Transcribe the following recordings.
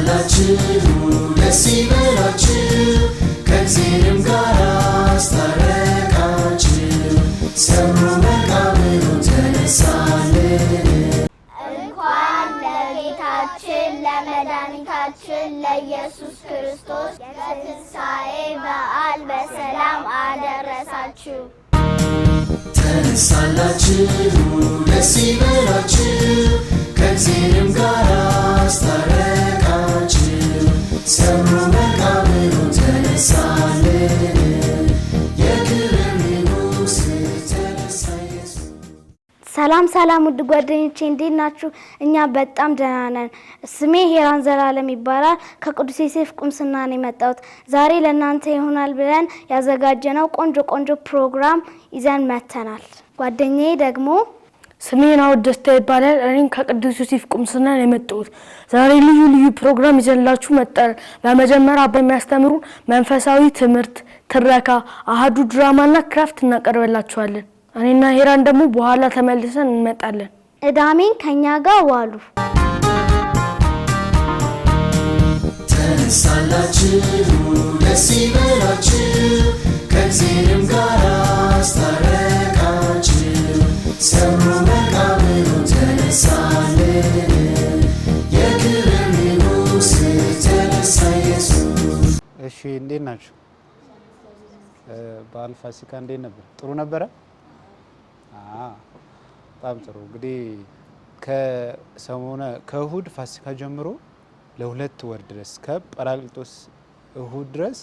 ተነሳላችሁ ደስ ይበላችሁ ከእግዚአብሔርም ጋር አስታረቃችሁ ሰብሮ መቃብሩን ተነሳልን። እንኳን ለጌታችን ለመድኃኒታችን ለኢየሱስ ክርስቶስ የትንሣኤ በዓል በሰላም አደረሳችሁ። ተነሳላችሁ ደስ ይበላችሁ ከእግዚአብሔርም ጋር አስታረቃችሁ ሰብሮ መቃብሩን ተነሳልን። የክብር ንጉሥ ተነሳ ኢየሱስ። ሰላም ሰላም ውድ ጓደኞቼ እንዴት ናችሁ? እኛ በጣም ደህና ነን። ስሜ ሄራን ዘላለም ይባላል። ከቅዱስ ዮሴፍ ቁምስና ነው የመጣሁት። ዛሬ ለእናንተ ይሆናል ብለን ያዘጋጀነው ቆንጆ ፕሮግራም ይዘን መተናል። ጓደኛዬ ደግሞ ስሜ ናውድ ደስታ ይባላል። እኔም ከቅዱስ ዮሴፍ ቁምስና ነው የመጣሁት። ዛሬ ልዩ ፕሮግራም ይዘንላችሁ መጣን። በመጀመሪያ በሚያስተምሩ መንፈሳዊ ትምህርት፣ ትረካ፣ አሃዱ ድራማና ክራፍት እናቀርብላችኋለን። እኔና ሄራን ደግሞ በኋላ ተመልሰን እንመጣለን። እዳሜን ከኛ ጋር ዋሉ። ተነሳላችሁ ደስ ይበላችሁ ከእግዚአብሔርም ጋር አስታረቃችሁ ሰብሮ መቃብሩን ተነሳልን። የክብር ንጉሥ ተነሳ ኢየሱስ። እሺ እንዴት ናችሁ? በዓል ፋሲካ እንዴት ነበር? ጥሩ ነበረ? በጣም ጥሩ። እንግዲህ ከእሁድ ፋሲካ ጀምሮ ለ2 ወር ድረስ ከጰራቅሊጦስ እሁድ ድረስ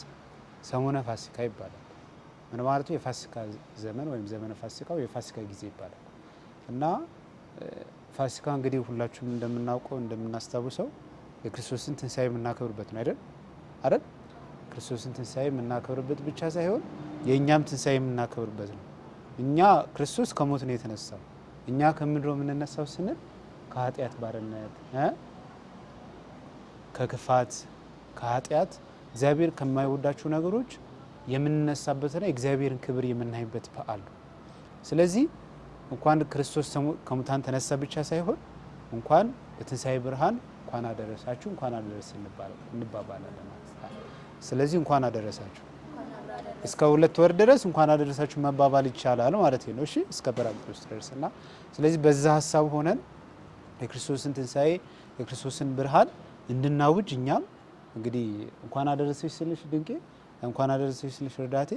ሰሞነ ፋሲካ ይባላል። ምን ማለት ነው? የፋሲካ ዘመን ወይም ዘመነ ፋሲካው የፋሲካ ጊዜ ይባላል። እና ፋሲካ እንግዲህ ሁላችሁም እንደምናውቀው እንደምናስታውሰው የክርስቶስን ትንሣኤ የምናከብርበት ነው አይደል? ክርስቶስን ትንሣኤ የምናከብርበት ብቻ ሳይሆን የእኛም ትንሣኤ የምናከብርበት ነው። እኛ ክርስቶስ ከሞት ነው የተነሳው። እኛ ከምንድነው የምንነሳው ስንል ከኃጢአት ባርነት፣ ከክፋት፣ ከኃጢአት እግዚአብሔር ከማይወዳቸው ነገሮች የምንነሳበትና የእግዚአብሔርን ክብር የምናይበት በዓል ነው። ስለዚህ እንኳን ክርስቶስ ከሙታን ተነሳ ብቻ ሳይሆን እንኳን ለትንሣኤ ብርሃን እንኳን አደረሳችሁ እንኳን አደረሰን እንባባላለን። ስለዚህ እንኳን አደረሳችሁ እስከ 2 ወር ድረስ እንኳን አደረሳችሁ መባባል ይቻላል ማለት ነው። እሺ እስከ ጰራቅሊጦስ ድረስና ስለዚህ በዛ ሐሳብ ሆነን የክርስቶስን ትንሣኤ የክርስቶስን ብርሃን እንድናውጅ እኛም እንግዲህ እንኳን አደረሰሽ ስልሽ ድንቄ እንኳን አደረሰሽ ስልሽ ረዳቴ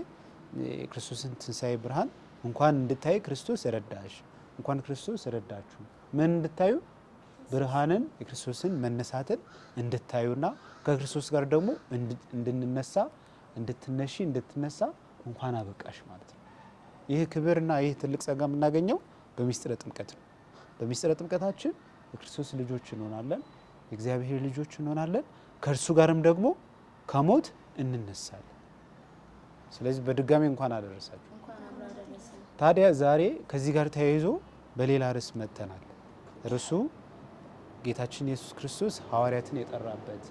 የክርስቶስን ትንሣኤ ብርሃን እንኳን እንድታይ ክርስቶስ ረዳሽ፣ እንኳን ክርስቶስ ረዳችሁ። ምን እንድታዩ? ብርሃንን የክርስቶስን መነሳትን እንድታዩና ከክርስቶስ ጋር ደግሞ እንድንነሳ እንድትነሳ እንኳን አበቃሽ ማለት ነው። ይህ ክብርና ይህ ትልቅ ጸጋ የምናገኘው በሚስጥረ ጥምቀት ነው። በሚስጥረ ጥምቀታችን የክርስቶስ ልጆች እንሆናለን፣ የእግዚአብሔር ልጆች እንሆናለን። ከእርሱ ጋርም ደግሞ ከሞት እንነሳለን። ስለዚህ በድጋሚ እንኳን አደረሳችሁ። ታዲያ ዛሬ ከዚህ ጋር ተያይዞ በሌላ ርዕስ መጥተናል። ርዕሱ ጌታችን ኢየሱስ ክርስቶስ ሐዋርያትን የጠራበት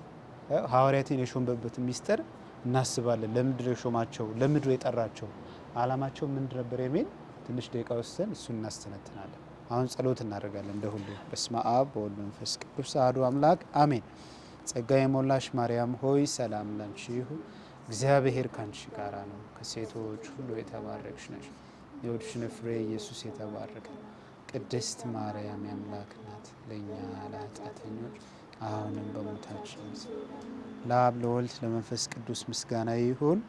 ሐዋርያትን የሾመበትን ሚስጥር እናስባለን። ለምንድን ነው የሾማቸው? ለምንድን ነው የጠራቸው? ዓላማቸው ምንድን ነበር የሚል ትንሽ ደቂቃ ወስደን እሱን እናስተነትናለን። አሁን ጸሎት እናደርጋለን። እንደሁሉ በስመ አብ ወወልድ ወመንፈስ ቅዱስ አሐዱ አምላክ አሜን። ጸጋ የሞላሽ ማርያም ሆይ ሰላም ላንቺ ይሁን፣ እግዚአብሔር ካንቺ ጋር ነው፣ ከሴቶች ሁሉ የተባረክሽ ነሽ፣ የሆድሽን ፍሬ ኢየሱስ የተባረከ። ቅድስት ማርያም የአምላክ እናት ለእኛ ለኃጢአተኞች አሁንም በሞታችን ለአብ ለወልድ ለመንፈስ ቅዱስ ምስጋና ይሁን።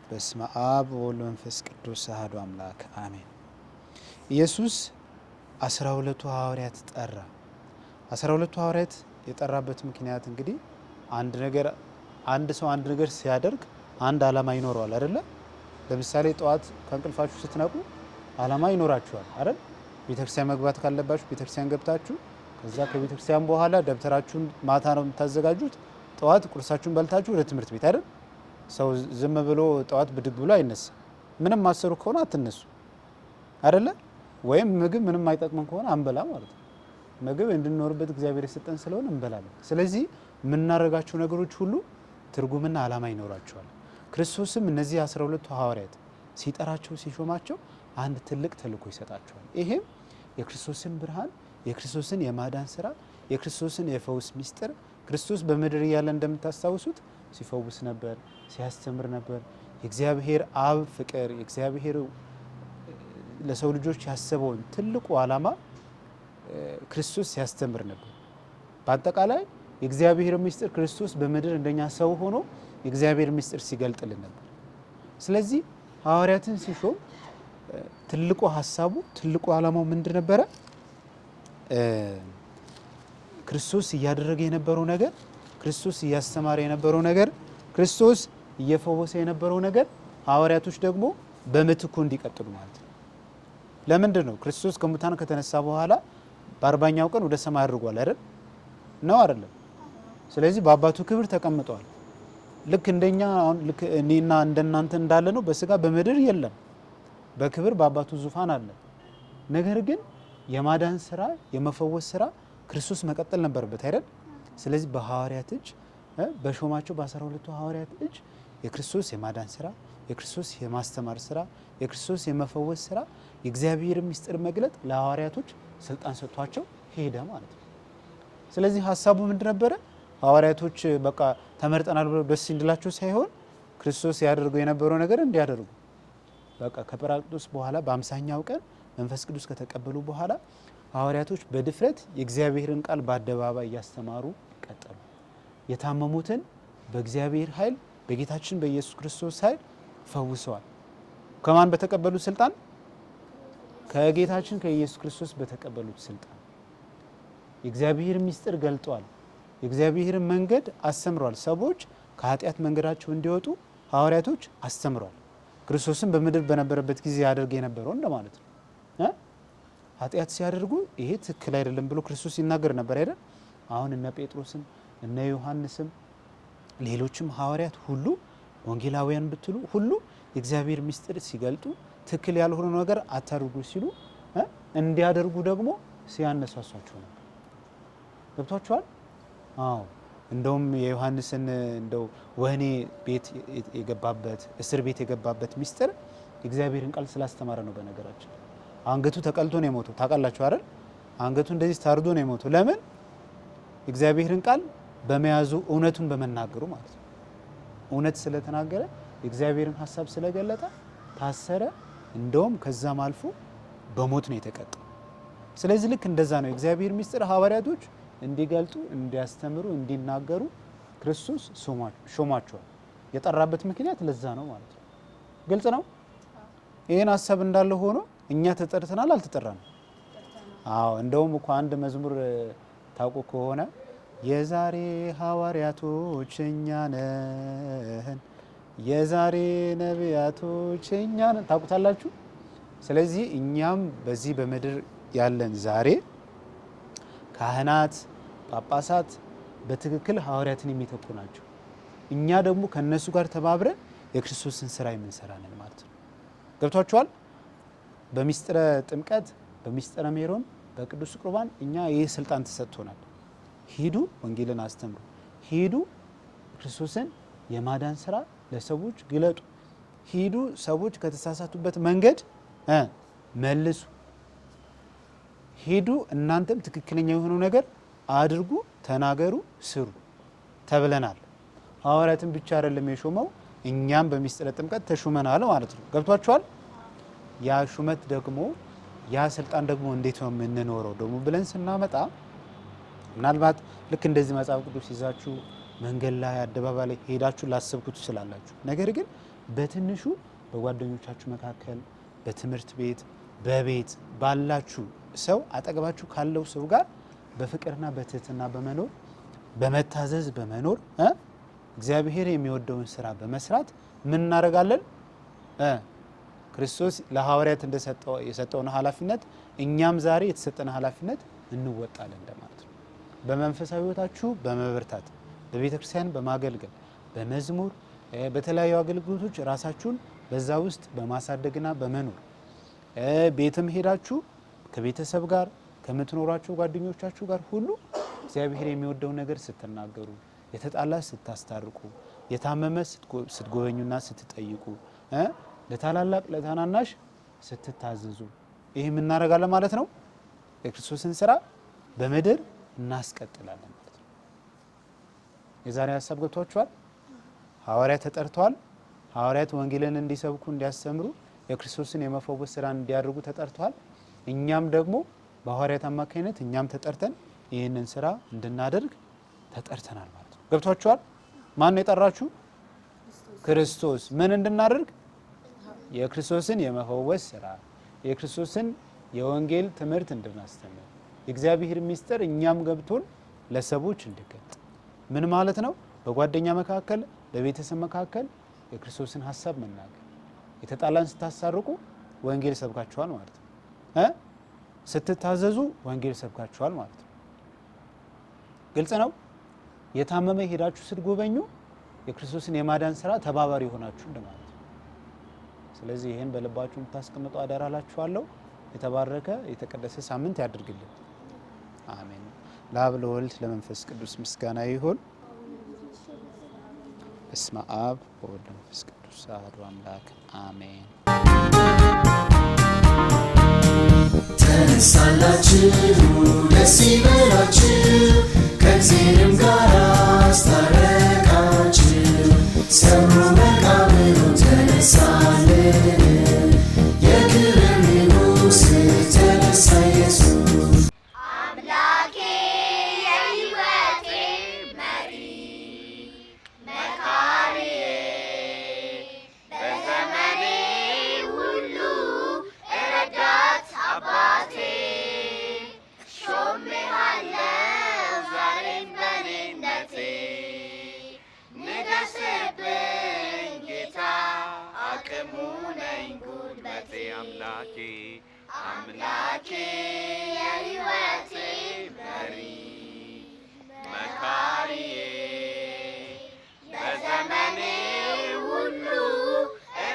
በስመ አብ ወወልድ ወመንፈስ ቅዱስ አሐዱ አምላክ አሜን። ኢየሱስ 12ቱ ሐዋርያት ጠራ። 12ቱ ሐዋርያት የጠራበት ምክንያት እንግዲህ አንድ ሰው አንድ ነገር ሲያደርግ አንድ ዓላማ ይኖረዋል አይደለ? ለምሳሌ ጠዋት ከእንቅልፋችሁ ስትነቁ ዓላማ ይኖራችኋል አይደል? ቤተክርስቲያን መግባት ካለባችሁ ቤተክርስቲያን ገብታችሁ ከዛ ከቤተክርስቲያን በኋላ ደብተራችሁን ማታ ነው የምታዘጋጁት። ጠዋት ቁርሳችሁን በልታችሁ ወደ ትምህርት ቤት አይደል? ሰው ዝም ብሎ ጠዋት ብድግ ብሎ አይነሳ። ምንም ማሰሩ ከሆነ አትነሱ አይደለ? ወይም ምግብ ምንም አይጠቅመን ከሆነ አንበላ ማለት ነው። ምግብ እንድንኖርበት እግዚአብሔር የሰጠን ስለሆነ እንበላለን። ስለዚህ የምናደርጋቸው ነገሮች ሁሉ ትርጉምና ዓላማ ይኖራቸዋል። ክርስቶስም እነዚህ 12ቱ ሐዋርያት ሲጠራቸው ሲሾማቸው አንድ ትልቅ ተልእኮ ይሰጣቸዋል። ይሄም የክርስቶስን ብርሃን የክርስቶስን የማዳን ስራ የክርስቶስን የፈውስ ምስጢር ክርስቶስ በምድር እያለ እንደምታስታውሱት ሲፈውስ ነበር፣ ሲያስተምር ነበር። የእግዚአብሔር አብ ፍቅር የእግዚአብሔር ለሰው ልጆች ያሰበውን ትልቁ ዓላማ ክርስቶስ ሲያስተምር ነበር። በአጠቃላይ የእግዚአብሔር ምስጢር ክርስቶስ በምድር እንደኛ ሰው ሆኖ የእግዚአብሔር ምስጢር ሲገልጥልን ነበር። ስለዚህ ሐዋርያትን ሲሾም ትልቁ ሐሳቡ ትልቁ ዓላማው ምንድን ነበረ? ክርስቶስ እያደረገ የነበረው ነገር፣ ክርስቶስ እያስተማረ የነበረው ነገር፣ ክርስቶስ እየፈወሰ የነበረው ነገር ሐዋርያቶች ደግሞ በምትኩ እንዲቀጥሉ ማለት ነው። ለምንድን ነው? ክርስቶስ ከሙታን ከተነሳ በኋላ በ40ኛው ቀን ወደ ሰማይ አድርጓል አይደል? ነው አይደለም? ስለዚህ በአባቱ ክብር ተቀምጧል። ልክ እንደኛ ልክ እኔና እንደናንተ እንዳለ ነው በስጋ በምድር የለም። በክብር በአባቱ ዙፋን አለ። ነገር ግን የማዳን ስራ የመፈወስ ስራ ክርስቶስ መቀጠል ነበረበት አይደል? ስለዚህ በሐዋርያት እጅ በሾማቸው በ12ቱ ሐዋርያት እጅ የክርስቶስ የማዳን ስራ፣ የክርስቶስ የማስተማር ስራ፣ የክርስቶስ የመፈወስ ስራ፣ የእግዚአብሔር ምስጢር መግለጥ ለሐዋርያቶች ስልጣን ሰጥቷቸው ሄደ ማለት ነው። ስለዚህ ሀሳቡ ምንድን ነበረ? ሐዋርያቶች በቃ ተመርጠናል ብለው ደስ እንዲላቸው ሳይሆን ክርስቶስ ያደርገው የነበረው ነገር እንዲያደርጉ በቃ ከጰራቅሊጦስ በኋላ በ50ኛው ቀን መንፈስ ቅዱስ ከተቀበሉ በኋላ ሐዋርያቶች በድፍረት የእግዚአብሔርን ቃል በአደባባይ እያስተማሩ ቀጠሉ። የታመሙትን በእግዚአብሔር ኃይል በጌታችን በኢየሱስ ክርስቶስ ኃይል ፈውሰዋል። ከማን በተቀበሉት ስልጣን? ከጌታችን ከኢየሱስ ክርስቶስ በተቀበሉት ስልጣን የእግዚአብሔር ምስጢር ገልጠዋል። የእግዚአብሔርን መንገድ አስተምረዋል። ሰዎች ከኃጢአት መንገዳቸው እንዲወጡ ሐዋርያቶች አስተምረዋል። ክርስቶስን በምድር በነበረበት ጊዜ ያደርግ የነበረው እንደማለት ነው። ኃጢአት ሲያደርጉ ይሄ ትክክል አይደለም ብሎ ክርስቶስ ይናገር ነበር አይደል? አሁን እነ ጴጥሮስም እነ ዮሐንስም ሌሎችም ሐዋርያት ሁሉ ወንጌላውያን ብትሉ ሁሉ የእግዚአብሔር ምስጢር ሲገልጡ ትክክል ያልሆነ ነገር አታድርጉ ሲሉ እንዲያደርጉ ደግሞ ሲያነሳሷቸው ነበር። ገብቷቸዋል? አዎ። እንደውም የዮሐንስን እንደው ወህኒ ቤት የገባበት እስር ቤት የገባበት ምስጢር የእግዚአብሔርን ቃል ስላስተማረ ነው። በነገራችን አንገቱ ተቀልቶ ነው የሞተው። ታውቃላችሁ አይደል? አንገቱ እንደዚህ ታርዶ ነው የሞተው። ለምን? የእግዚአብሔርን ቃል በመያዙ እውነቱን በመናገሩ ማለት ነው። እውነት ስለተናገረ የእግዚአብሔርን ሐሳብ ስለገለጠ ታሰረ። እንደውም ከዛም አልፎ በሞት ነው የተቀጣው። ስለዚህ ልክ እንደዛ ነው የእግዚአብሔር ምስጢር ሐዋርያቶች እንዲገልጡ፣ እንዲያስተምሩ፣ እንዲናገሩ ክርስቶስ ሾሟቸዋል። የጠራበት ምክንያት ለዛ ነው ማለት ነው። ግልጽ ነው። ይሄን ሐሳብ እንዳለ ሆኖ እኛ ተጠርተናል አልተጠራንም? አዎ። እንደውም እኮ አንድ መዝሙር ታውቁ ከሆነ የዛሬ ሐዋርያቶች እኛ ነን፣ የዛሬ ነቢያቶች እኛ ነን። ታውቁታላችሁ። ስለዚህ እኛም በዚህ በምድር ያለን ዛሬ ካህናት፣ ጳጳሳት በትክክል ሐዋርያትን የሚተኩ ናቸው። እኛ ደግሞ ከነሱ ጋር ተባብረን የክርስቶስን ስራ የምንሰራለን ማለት ነው። ገብቷችኋል? በሚስጥረ ጥምቀት፣ በሚስጥረ ሜሮን፣ በቅዱስ ቁርባን እኛ ይህ ስልጣን ተሰጥቶናል። ሂዱ ወንጌልን አስተምሩ፣ ሂዱ ክርስቶስን የማዳን ስራ ለሰዎች ግለጡ፣ ሂዱ ሰዎች ከተሳሳቱበት መንገድ መልሱ፣ ሂዱ እናንተም ትክክለኛ የሆነው ነገር አድርጉ፣ ተናገሩ፣ ስሩ ተብለናል። ሐዋርያትን ብቻ አይደለም የሾመው፣ እኛም በሚስጥረ ጥምቀት ተሹመናል ማለት ነው። ገብቷችኋል? ያ ሹመት ደግሞ ያ ስልጣን ደግሞ እንዴት ነው የምንኖረው ደግሞ ብለን ስናመጣ ምናልባት ልክ እንደዚህ መጽሐፍ ቅዱስ ይዛችሁ መንገድ ላይ አደባባይ ላይ ሄዳችሁ ላሰብኩ ትችላላችሁ። ነገር ግን በትንሹ በጓደኞቻችሁ መካከል፣ በትምህርት ቤት፣ በቤት ባላችሁ ሰው አጠገባችሁ ካለው ሰው ጋር በፍቅርና በትህትና በመኖር በመታዘዝ በመኖር እግዚአብሔር የሚወደውን ስራ በመስራት ምን እናደርጋለን? ክርስቶስ ለሐዋርያት የሰጠውን ኃላፊነት እኛም ዛሬ የተሰጠን ኃላፊነት እንወጣለን እንደማለት ነው። በመንፈሳዊ ሕይወታችሁ በመበርታት በቤተ ክርስቲያን በማገልገል በመዝሙር በተለያዩ አገልግሎቶች ራሳችሁን በዛ ውስጥ በማሳደግና በመኖር ቤትም ሄዳችሁ ከቤተሰብ ጋር ከምትኖሯቸው ጓደኞቻችሁ ጋር ሁሉ እግዚአብሔር የሚወደውን ነገር ስትናገሩ፣ የተጣላ ስታስታርቁ፣ የታመመ ስትጎበኙና ስትጠይቁ፣ ለታላላቅ ለታናናሽ ስትታዘዙ ይህ የምናደርጋለን ማለት ነው። የክርስቶስን ስራ በምድር እናስቀጥላለን ማለት ነው። የዛሬ ሐሳብ ገብቷችኋል? ሐዋርያት ተጠርተዋል። ሐዋርያት ወንጌልን እንዲሰብኩ እንዲያስተምሩ የክርስቶስን የመፈወስ ስራ እንዲያደርጉ ተጠርተዋል። እኛም ደግሞ በሐዋርያት አማካኝነት እኛም ተጠርተን ይህንን ስራ እንድናደርግ ተጠርተናል ማለት ነው። ገብቷችኋል? ማን ነው የጠራችሁ? ክርስቶስ። ምን እንድናደርግ? የክርስቶስን የመፈወስ ስራ፣ የክርስቶስን የወንጌል ትምህርት እንድናስተምር፣ የእግዚአብሔር ምስጢር እኛም ገብቶን ለሰዎች እንድንገልጥ። ምን ማለት ነው? በጓደኛ መካከል፣ በቤተሰብ መካከል የክርስቶስን ሐሳብ መናገር። የተጣላን ስታሳርቁ ወንጌል ሰብካችኋል ማለት ነው። ስትታዘዙ ወንጌል ሰብካችኋል ማለት ነው። ግልጽ ነው። የታመመ ሄዳችሁ ስትጎበኙ የክርስቶስን የማዳን ስራ ተባባሪ ሆናችሁ እንደማለት ነው። ስለዚህ ይሄን በልባችሁ እንድታስቀምጡ አደራላችኋለሁ። የተባረከ የተቀደሰ ሳምንት ያድርግልን። አሜን። ለአብ ለወልድ ለመንፈስ ቅዱስ ምስጋና ይሁን። በስመ አብ ወወልድ ወመንፈስ ቅዱስ አሐዱ አምላክ አሜን። ተነሳላችሁ ደስ ይበላችሁ ከእግዚአብሔርም ጋር አስታረቃችሁ ሰብሮ መቃብሩን ተነሳልን የክብር ንጉሥ ተነሳ ኢየሱስ አምላኬ የሕይወቴ መሪ መካሪዬ በዘመኔ ሁሉ ረዳት አባቴ ሾሜሃለው ዛሬም በኔነቴ ንገስብኝ ጌታ አቅሙ ነኝ ጉልበቴ አምላኬ አምላኬ የሕይወቴ መሪ መካሪዬ በዘመኔ ሁሉ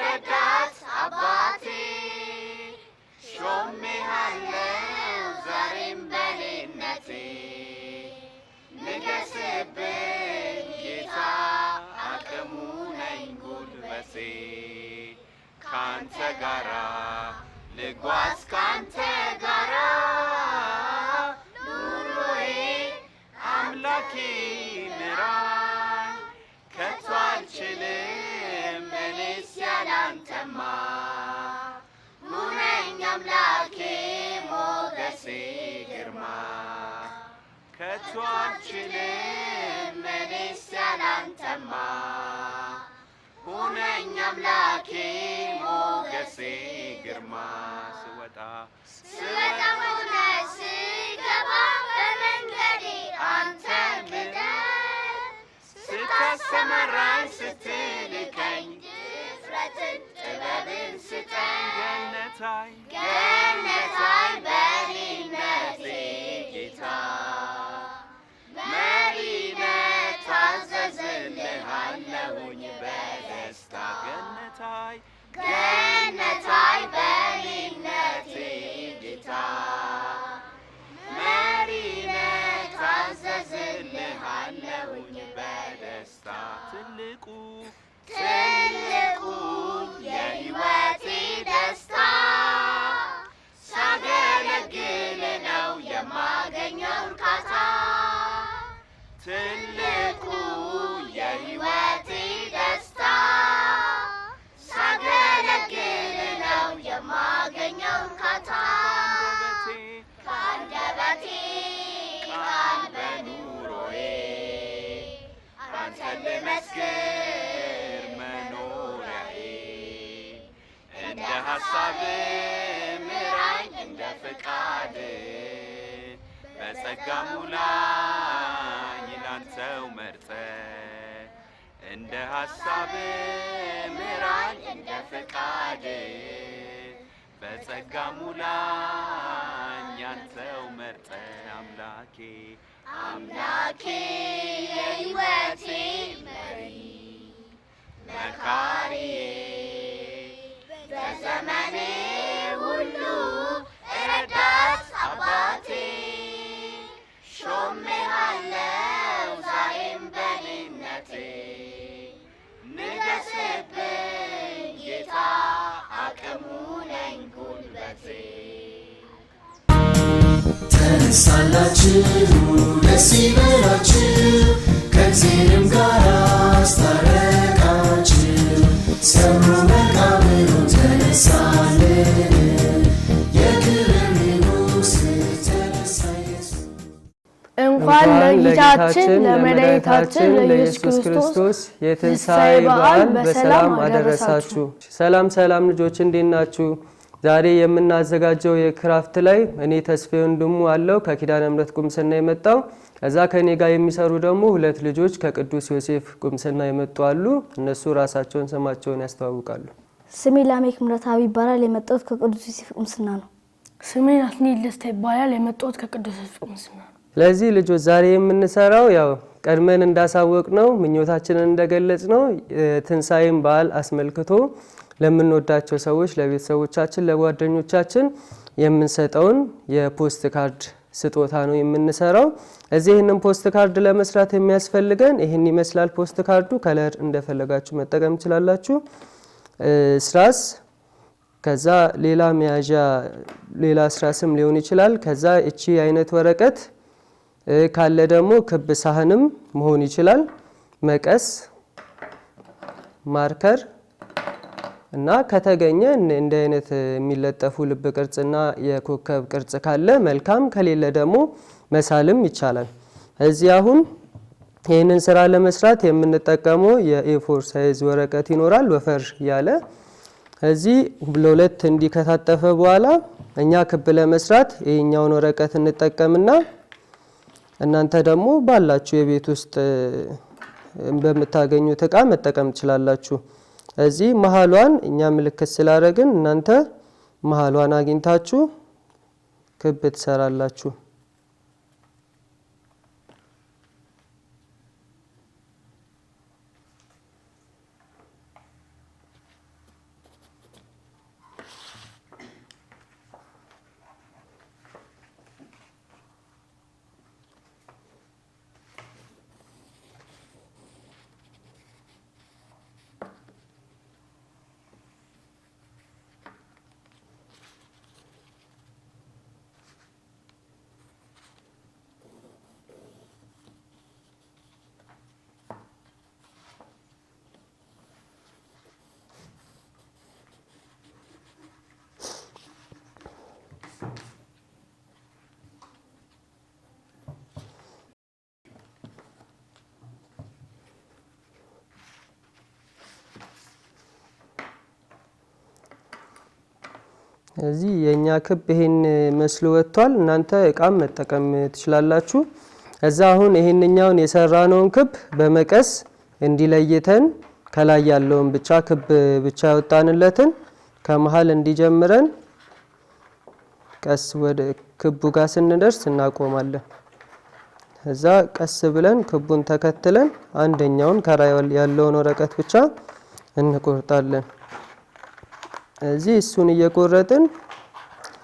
ረዳት አባቴ ሾሜሃለው ዛሬም በኔነቴ ንገስብኝ ጌታ አቅሙ ነኝ ጉልበቴ ካንተ ጋራ ልጓዝ ካንተ ጋራ ኑሮዬ አምላኬ ምራኝ ከቶ አልችልም እኔስ ያላንተማ ሁነኝ አምላኬ ሞገሴ ግርማ ከቶ አልችልም እኔስ ያላንተማ ሁነኝ አምላኬ ሞገሴ ግርማ ስወጣ ሆነ ስገባ በመንገዴ አንተ ምደር ስታሰማራኝ ስትልከኝ ድፍረትን ጥበብን ስጠኝ ገነታይ በኔነቴ ጌታ መሪነት ታዘዝልሃለሁኝ በደስታ ገነታይ በኔነቴ ጌታ መሪነት ታዘዝልሃለሁኝ በደስታ ትልቁ የሕይወቴ ደስታ ሳገለግል ነው የማገኘው እርካታ ትልቁ የሕይወቴ ደስታ ሳገለግል ነው የማገኘው እርካታ ከአንደበቴ ቃል በኑሮዬ አንተን ልመስክር መኖሪያዬ እንደ ሐሳብ ምራኝ እንደ ፍቃድ በጸጋ ሙላኝ ላንተው መርጠ እንደ ሐሳብ ምራኝ እንደ ፍቃድ በጸጋ ሙላኝ አንተው መርጠ አምላኬ የሕይወቴ መሪ መካሪዬ በዘመኔ ሁሉ ረዳት አባቴ ሾሜሃለው ዛሬም በኔነቴ ንገስብኝ ጌታ አቅሙ ነኝ ጉልበቴ ተነሳላችሁ ደስ ይበላችሁ ከእግዚአብሔርም ጋር አስታረቃችሁ ሰብሮ መቃብሩን ተነሳልን የክብር ንጉሥ ተነሳ ኢየሱስ። እንኳን ለጌታችን ለመድኃኒታችን ለኢየሱስ ክርስቶስ የትንሣኤ በዓል በሰላም አደረሳችሁ። ሰላም ልጆች እንዴት ናችሁ? ዛሬ የምናዘጋጀው የክራፍት ላይ እኔ ተስፋዬ ወንድሙ አለው ከኪዳነ ምሕረት ቁምስና የመጣው ከዛ ከኔ ጋር የሚሰሩ ደግሞ ሁለት ልጆች ከቅዱስ ዮሴፍ ቁምስና የመጡ አሉ። እነሱ ራሳቸውን ስማቸውን ያስተዋውቃሉ። ስሜ ላሜክ ምረታዊ ይባላል። የመጣሁት ከቅዱስ ዮሴፍ ቁምስና ነው። ስሜ ናትናኤል ደስታ ይባላል። የመጣሁት ከቅዱስ ዮሴፍ ቁምስና ነው። ስለዚህ ልጆች ዛሬ የምንሰራው ያው ቀድመን እንዳሳወቅ ነው ምኞታችንን እንደገለጽ ነው ትንሣኤን በዓል አስመልክቶ ለምንወዳቸው ሰዎች ለቤተሰቦቻችን ለጓደኞቻችን የምንሰጠውን የፖስት ካርድ ስጦታ ነው የምንሰራው። እዚህ ይህንን ፖስት ካርድ ለመስራት የሚያስፈልገን ይህን ይመስላል። ፖስት ካርዱ ከለር እንደፈለጋችሁ መጠቀም ትችላላችሁ። ስራስ ከዛ ሌላ መያዣ ሌላ ስራስም ሊሆን ይችላል። ከዛ እቺ አይነት ወረቀት ካለ ደግሞ ክብ ሳህንም መሆን ይችላል። መቀስ፣ ማርከር እና ከተገኘ እንደ አይነት የሚለጠፉ ልብ ቅርጽና የኮከብ ቅርጽ ካለ መልካም፣ ከሌለ ደግሞ መሳልም ይቻላል። እዚህ አሁን ይህንን ስራ ለመስራት የምንጠቀመው የኤ4 ሳይዝ ወረቀት ይኖራል ወፈር ያለ። እዚህ ለሁለት እንዲከታተፈ በኋላ እኛ ክብ ለመስራት ይሄኛውን ወረቀት እንጠቀምና እናንተ ደግሞ ባላችሁ የቤት ውስጥ በምታገኙት እቃ መጠቀም ትችላላችሁ። እዚህ መሃሏን እኛ ምልክት ስላደረግን እናንተ መሃሏን አግኝታችሁ ክብ ትሰራላችሁ። እዚህ የኛ ክብ ይሄን መስሎ ወጥቷል። እናንተ እቃም መጠቀም ትችላላችሁ። እዛ አሁን ይሄንኛውን የሰራነውን ክብ በመቀስ እንዲለይተን ከላይ ያለውን ብቻ ክብ ብቻ ያወጣንለትን ከመሃል እንዲጀምረን ቀስ ወደ ክቡ ጋር ስንደርስ እናቆማለን። እዛ ቀስ ብለን ክቡን ተከትለን አንደኛውን ከላይ ያለውን ወረቀት ብቻ እንቆርጣለን። እዚህ እሱን እየቆረጥን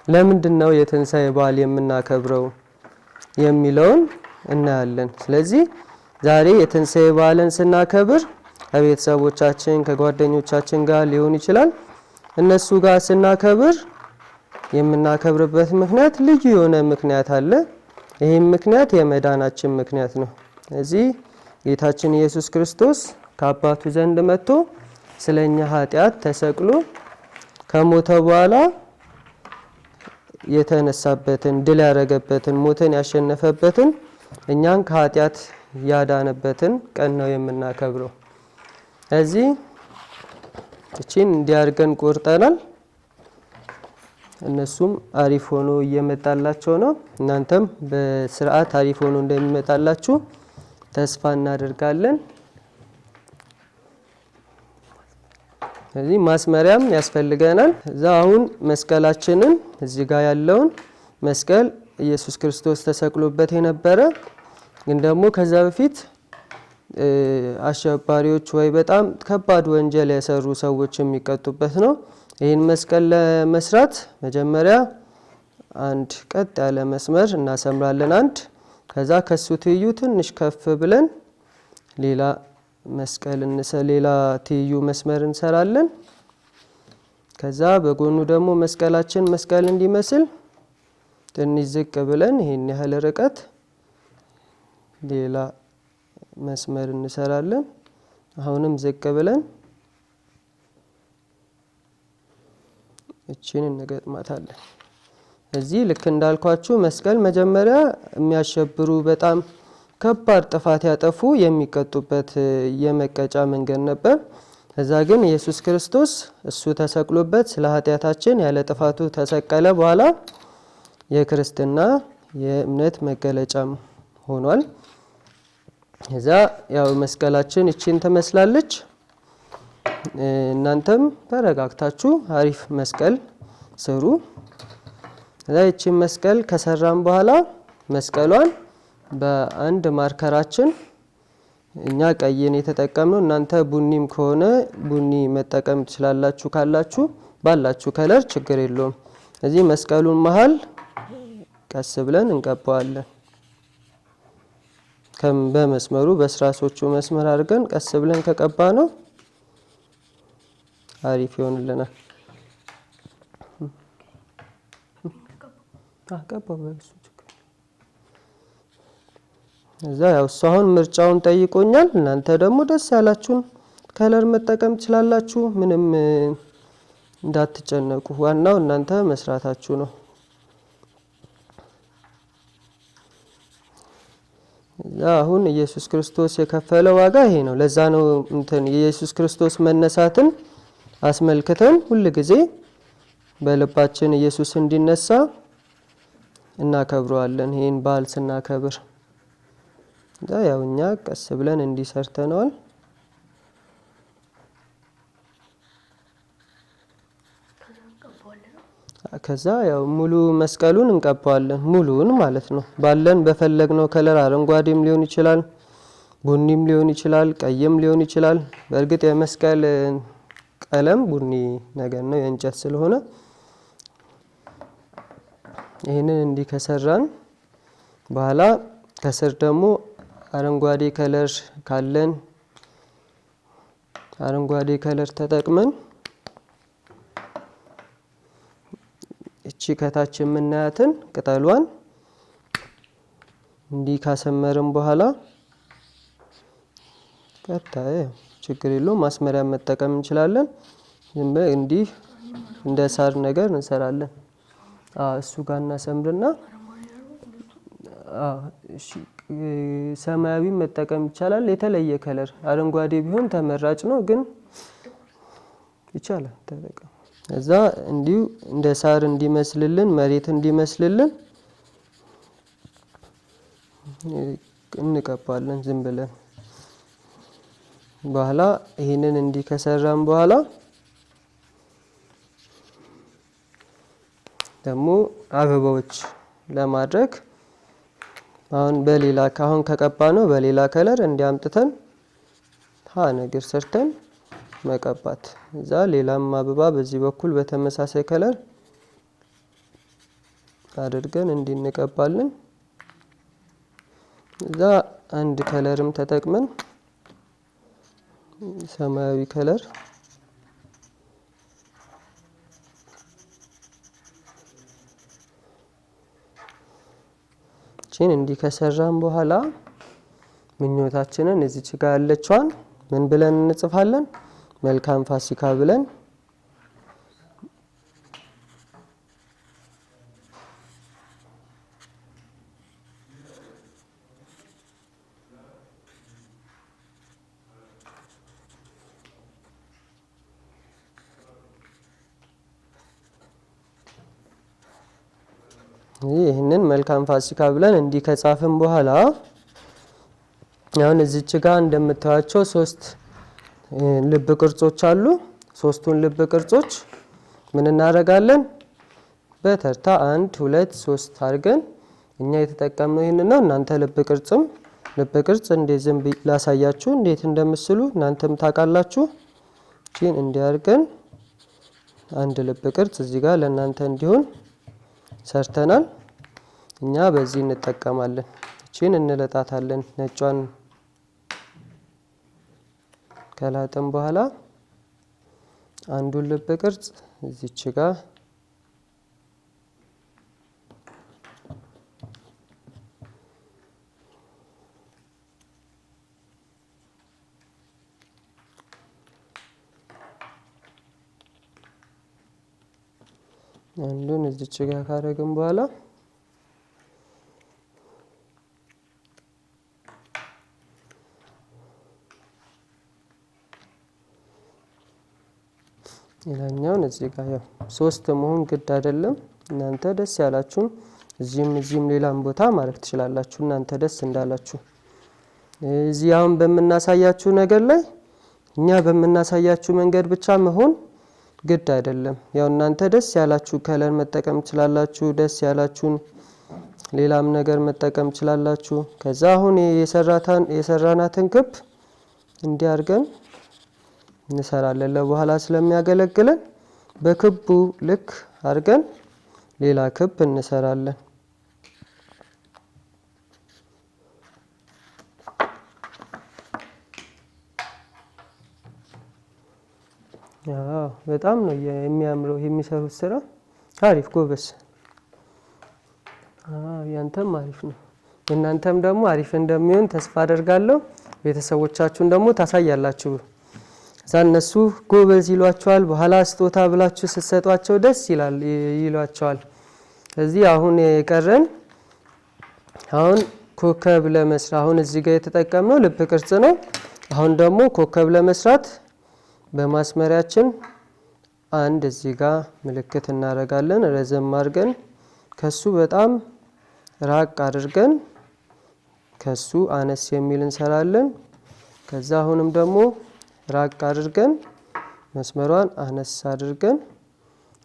ለምንድነው የትንሣኤ በዓል የምናከብረው የሚለውን እናያለን። ስለዚህ ዛሬ የትንሣኤ በዓልን ስናከብር ከቤተሰቦቻችን ከጓደኞቻችን ጋር ሊሆን ይችላል። እነሱ ጋር ስናከብር የምናከብርበት ምክንያት ልዩ የሆነ ምክንያት አለ። ይህም ምክንያት የመዳናችን ምክንያት ነው። እዚህ ጌታችን ኢየሱስ ክርስቶስ ከአባቱ ዘንድ መጥቶ ስለኛ ኃጢአት ተሰቅሎ ከሞተ በኋላ የተነሳበትን ድል ያደረገበትን ሞትን ያሸነፈበትን እኛን ከኃጢአት ያዳነበትን ቀን ነው የምናከብረው። እዚህ እቺን እንዲያርገን ቆርጠናል። እነሱም አሪፍ ሆኖ እየመጣላቸው ነው። እናንተም በስርዓት አሪፍ ሆኖ እንደሚመጣላችሁ ተስፋ እናደርጋለን። እዚህ ማስመሪያም ያስፈልገናል። እዛ አሁን መስቀላችንን እዚህ ጋር ያለውን መስቀል ኢየሱስ ክርስቶስ ተሰቅሎበት የነበረ ግን ደግሞ ከዛ በፊት አሸባሪዎች ወይ በጣም ከባድ ወንጀል የሰሩ ሰዎች የሚቀጡበት ነው። ይህን መስቀል ለመስራት መጀመሪያ አንድ ቀጥ ያለ መስመር እናሰምራለን። አንድ ከዛ ከሱ ትይዩ ትንሽ ከፍ ብለን ሌላ መስቀል ሌላ ትይዩ መስመር እንሰራለን። ከዛ በጎኑ ደግሞ መስቀላችን መስቀል እንዲመስል ትንሽ ዝቅ ብለን ይሄን ያህል ርቀት ሌላ መስመር እንሰራለን። አሁንም ዝቅ ብለን እቺን እንገጥማታለን። እዚህ ልክ እንዳልኳችሁ መስቀል መጀመሪያ የሚያሸብሩ በጣም ከባድ ጥፋት ያጠፉ የሚቀጡበት የመቀጫ መንገድ ነበር። ከዛ ግን ኢየሱስ ክርስቶስ እሱ ተሰቅሎበት ስለ ኃጢአታችን ያለ ጥፋቱ ተሰቀለ በኋላ የክርስትና የእምነት መገለጫም ሆኗል። ከዛ ያው መስቀላችን እቺን ትመስላለች። እናንተም ተረጋግታችሁ አሪፍ መስቀል ስሩ። ከዛ እቺን መስቀል ከሰራን በኋላ መስቀሏን በአንድ ማርከራችን እኛ ቀይን የተጠቀምነው እናንተ ቡኒም ከሆነ ቡኒ መጠቀም ትችላላችሁ ካላችሁ ባላችሁ ከለር ችግር የለውም። እዚህ መስቀሉን መሃል ቀስ ብለን እንቀባዋለን። በመስመሩ በስራሶቹ መስመር አድርገን ቀስ ብለን ከቀባ ነው አሪፍ ይሆንልናል። አቀባው በሱ ችግር እዛ ያው አሁን ምርጫውን ጠይቆኛል። እናንተ ደግሞ ደስ ያላችሁን ከለር መጠቀም ትችላላችሁ። ምንም እንዳትጨነቁ፣ ዋናው እናንተ መስራታችሁ ነው። አሁን ኢየሱስ ክርስቶስ የከፈለው ዋጋ ይሄ ነው። ለዛ ነው ኢየሱስ ክርስቶስ መነሳትን አስመልክተን ሁል ጊዜ በልባችን ኢየሱስ እንዲነሳ እናከብረዋለን። ይሄን በዓል ስናከብር ያው እኛ ቀስ ብለን እንዲሰርተነዋል። ከዛ ያው ሙሉ መስቀሉን እንቀባዋለን። ሙሉውን ማለት ነው። ባለን በፈለግነው ከለር አረንጓዴም ሊሆን ይችላል፣ ቡኒም ሊሆን ይችላል፣ ቀይም ሊሆን ይችላል። በእርግጥ የመስቀል ቀለም ቡኒ ነገር ነው የእንጨት ስለሆነ ይሄንን እንዲህ ከሰራን በኋላ ከስር ደግሞ አረንጓዴ ከለር ካለን አረንጓዴ ከለር ተጠቅመን እቺ ከታች የምናያትን ቅጠሏን እንዲህ ካሰመርን በኋላ ቀጣይ ችግር የለውም ማስመሪያ መጠቀም እንችላለን። እንዲህ እንደ ሳር ነገር እንሰራለን። እሱ ጋር እናሰምርና እሺ ሰማያዊ መጠቀም ይቻላል። የተለየ ከለር አረንጓዴ ቢሆን ተመራጭ ነው፣ ግን ይቻላል ተጠቀም። እዛ እንዲሁ እንደ ሳር እንዲመስልልን መሬት እንዲመስልልን እንቀባለን ዝም ብለን። በኋላ ይሄንን እንዲህ ከሰራን በኋላ ደግሞ አበባዎች ለማድረግ አሁን በሌላ ካሁን ከቀባ ነው በሌላ ከለር እንዲያምጥተን ነገር ሰርተን መቀባት። እዛ ሌላም አበባ በዚህ በኩል በተመሳሳይ ከለር አድርገን እንዲንቀባለን። እዛ አንድ ከለርም ተጠቅመን ሰማያዊ ከለር ቺን እንዲህ ከሰራን በኋላ ምኞታችንን እዚች ጋር ያለችዋን ምን ብለን እንጽፋለን? መልካም ፋሲካ ብለን ይህንን መልካም ፋሲካ ብለን እንዲህ ከጻፍን በኋላ አሁን እዚች ጋር እንደምታዩቸው 3 ልብ ቅርጾች አሉ። 3ቱን ልብ ቅርጾች ምን እናደርጋለን? በተርታ 1 2 3 አድርገን እኛ የተጠቀምነው ይሄንን ነው። እናንተ ልብ ቅርጽ እንዴት ዝም ላሳያችሁ እንዴት እንደምስሉ እናንተም ታውቃላችሁ። እቺን እንዲያርገን አንድ ልብ ቅርጽ እዚህ ጋር ለእናንተ እንዲሆን ሰርተናል። እኛ በዚህ እንጠቀማለን። እቺን እንለጣታለን። ነጯን ከላጥን በኋላ አንዱን ልብ ቅርጽ እዚች ጋር አንዱን እዚች ጋር ካረግን በኋላ ሌላኛውን እዚህ ጋር ያው 3 መሆን ግድ አይደለም። እናንተ ደስ ያላችሁን እዚህም ሌላም ቦታ ማድረግ ትችላላችሁ፣ እናንተ ደስ እንዳላችሁ። እዚህ አሁን በመናሳያችሁ ነገር ላይ እኛ በመናሳያችሁ መንገድ ብቻ መሆን ግድ አይደለም። ያው እናንተ ደስ ያላችሁ ከለር መጠቀም ትችላላችሁ፣ ደስ ያላችሁን ሌላም ነገር መጠቀም ትችላላችሁ። ከዛ አሁን የሰራናትን ክብ እንዲያርገን እንሰራለን። ለበኋላ ስለሚያገለግለን በክቡ ልክ አድርገን ሌላ ክብ እንሰራለን። በጣም ነው የሚያምረው የሚሰሩት ስራ። አሪፍ ጎበስ። ያንተም አሪፍ ነው። እናንተም ደግሞ አሪፍ እንደሚሆን ተስፋ አደርጋለሁ። ቤተሰቦቻችሁን ደግሞ ታሳያላችሁ። እነሱ ጎበዝ ይሏቸዋል። በኋላ ስጦታ ብላችሁ ስትሰጧቸው ደስ ይሏቸዋል። እዚህ አሁን የቀረን አሁን ኮከብ ለመስራት አሁን እዚህ ጋር የተጠቀምነው ልብ ቅርጽ ነው። አሁን ደግሞ ኮከብ ለመስራት በማስመሪያችን አንድ እዚህ ጋር ምልክት እናደርጋለን። ረዘም አድርገን ከሱ በጣም ራቅ አድርገን ከሱ አነስ የሚል እንሰራለን። ከዛ አሁንም ደግሞ ራቅ አድርገን መስመሯን አነስ አድርገን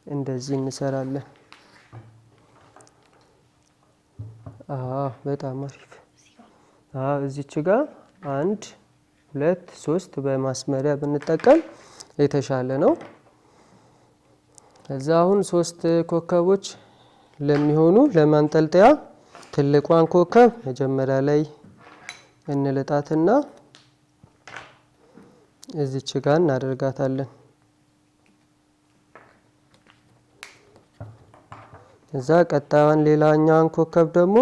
እንደዚህ እንሰራለን። በጣም አሪፍ። እዚች ጋር 1 2 3 በማስመሪያ ብንጠቀም የተሻለ ነው። ከዛ አሁን 3 ኮከቦች ለሚሆኑ ለማንጠልጠያ ትልቋን ኮከብ መጀመሪያ ላይ እንልጣትና እዚች ጋር እናደርጋታለን። እዛ ቀጣዩን ሌላኛዋን ኮከብ ደግሞ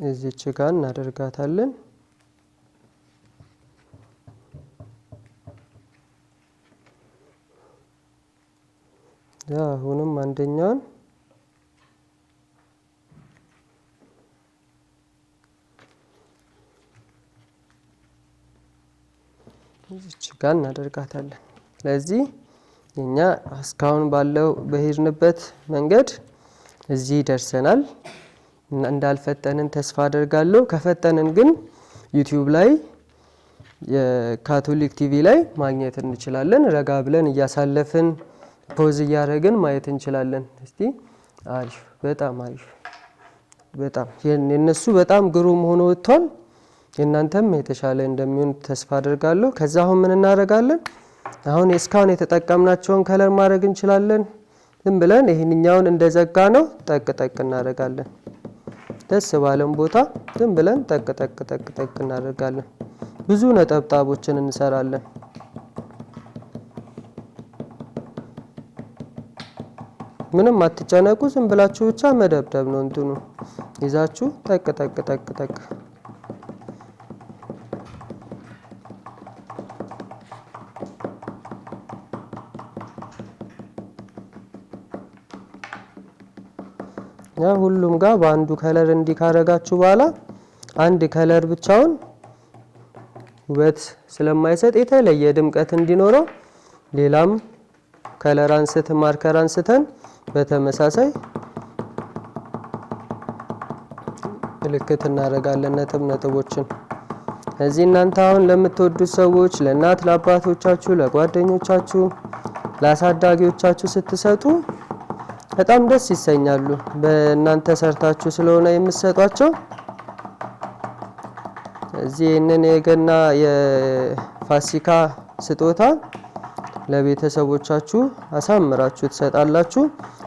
እዚች ጋር እናደርጋታለን። አሁንም አንደኛውን እዚች ጋር እናደርጋታለን። ስለዚህ እኛ እስካሁን ባለው በሄድንበት መንገድ እዚህ ደርሰናል። እንዳልፈጠንን ተስፋ አደርጋለሁ። ከፈጠንን ግን ዩቲዩብ ላይ የካቶሊክ ቲቪ ላይ ማግኘት እንችላለን። ረጋ ብለን እያሳለፍን ፖዝ እያደረግን ማየት እንችላለን። እስቲ አሪፍ፣ በጣም አሪፍ። በጣም የነሱ በጣም ግሩም ሆኖ ወጥቷል። የእናንተም የተሻለ እንደሚሆን ተስፋ አደርጋለሁ። ከዛ አሁን ምን እናደርጋለን? አሁን እስካሁን የተጠቀምናቸውን ከለር ማድረግ እንችላለን። ዝም ብለን ይሄንኛውን እንደዘጋ ነው ጠቅ ጠቅ እናደርጋለን። ደስ ባለን ቦታ ዝም ብለን ጠቅ ጠቅ ጠቅ ጠቅ እናደርጋለን። ብዙ ነጠብጣቦችን እንሰራለን። ምንም አትጨነቁ። ዝም ብላችሁ ብቻ መደብደብ ነው። እንትኑ ይዛችሁ ጠቅ ጠቅ ጠቅ ጠቅ ሁሉም ጋር በአንዱ ከለር እንዲካረጋችሁ በኋላ አንድ ከለር ብቻውን ውበት ስለማይሰጥ የተለየ ድምቀት እንዲኖረው ሌላም ከለር ማርከር አንስተን በተመሳሳይ ምልክት እናደርጋለን፣ ነጥቦችን። እዚህ እናንተ አሁን ለምትወዱት ሰዎች ለእናት ለአባቶቻችሁ፣ ለጓደኞቻችሁ፣ ለአሳዳጊዎቻችሁ ስትሰጡ በጣም ደስ ይሰኛሉ። በእናንተ ሰርታችሁ ስለሆነ የምትሰጧቸው። እዚህ እነን የገና የፋሲካ ስጦታ ለቤተሰቦቻችሁ አሳምራችሁ ትሰጣላችሁ።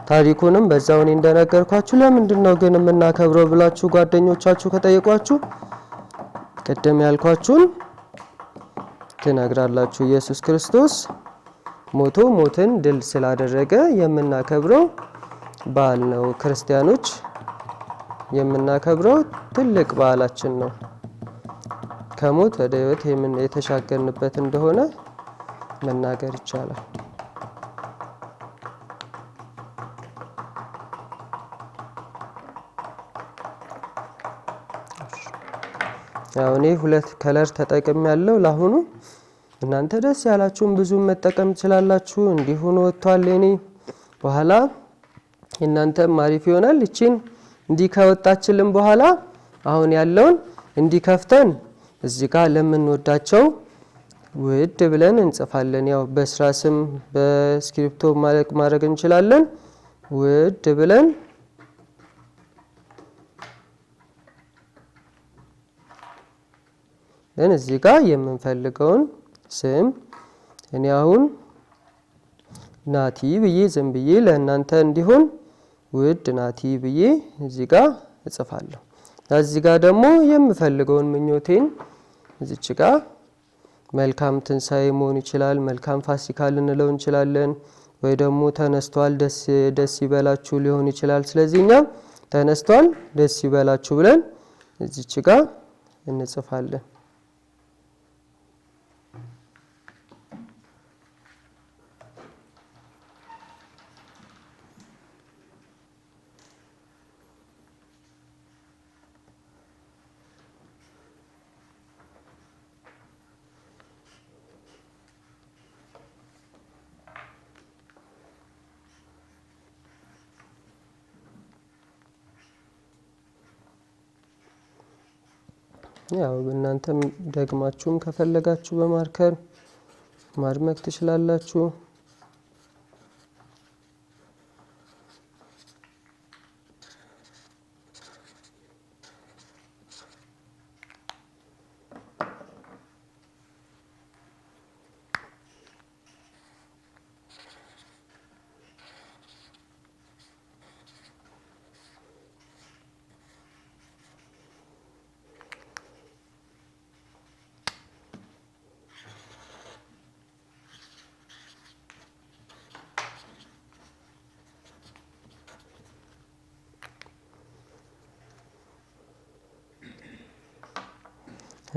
ታሪኩንም በዛው እኔ እንደነገርኳችሁ ለምንድነው ግን የምናከብረው ብላችሁ ጓደኞቻችሁ ከጠየቋችሁ ቅድም ያልኳችሁን ትነግራላችሁ። ኢየሱስ ክርስቶስ ሞቶ ሞትን ድል ስላደረገ የምናከብረው በዓል ነው። ክርስቲያኖች የምናከብረው ትልቅ በዓላችን ነው። ከሞት ወደ ሕይወት የተሻገርንበት እንደሆነ መናገር ይቻላል። ያው እኔ ሁለት ከለር ተጠቅም ያለው ለአሁኑ እናንተ ደስ ያላችሁን ብዙ መጠቀም ትችላላችሁ። እንዲህ ሆኖ ወጥቷል። እኔ በኋላ እናንተም አሪፍ ይሆናል። እቺን እንዲህ ከወጣችልን በኋላ አሁን ያለውን እንዲህ ከፍተን እዚህ ጋር ለምንወዳቸው ውድ ብለን እንጽፋለን። ያው በስራስም በስክሪፕቶ ማድረግ እንችላለን። ውድ ብለን እዚህ ጋር የምንፈልገውን ስም እኔ አሁን ናቲ ብዬ ዝም ብዬ ለእናንተ እንዲሆን ውድ ናቲ ብዬ እዚህ ጋር እጽፋለሁ። እዚህ ጋር ደግሞ የምፈልገውን ምኞቴን እዚች ጋር መልካም ትንሳኤ መሆን ይችላል፣ መልካም ፋሲካ ልንለው እንችላለን፣ ወይ ደግሞ ተነስቷል ደስ ይበላችሁ ሊሆን ይችላል። ስለዚህ እኛ ተነስቷል ደስ ይበላችሁ ብለን እዚች ጋር እንጽፋለን። ያው እናንተም ደግማችሁም ከፈለጋችሁ በማርከር ማድመቅ ትችላላችሁ።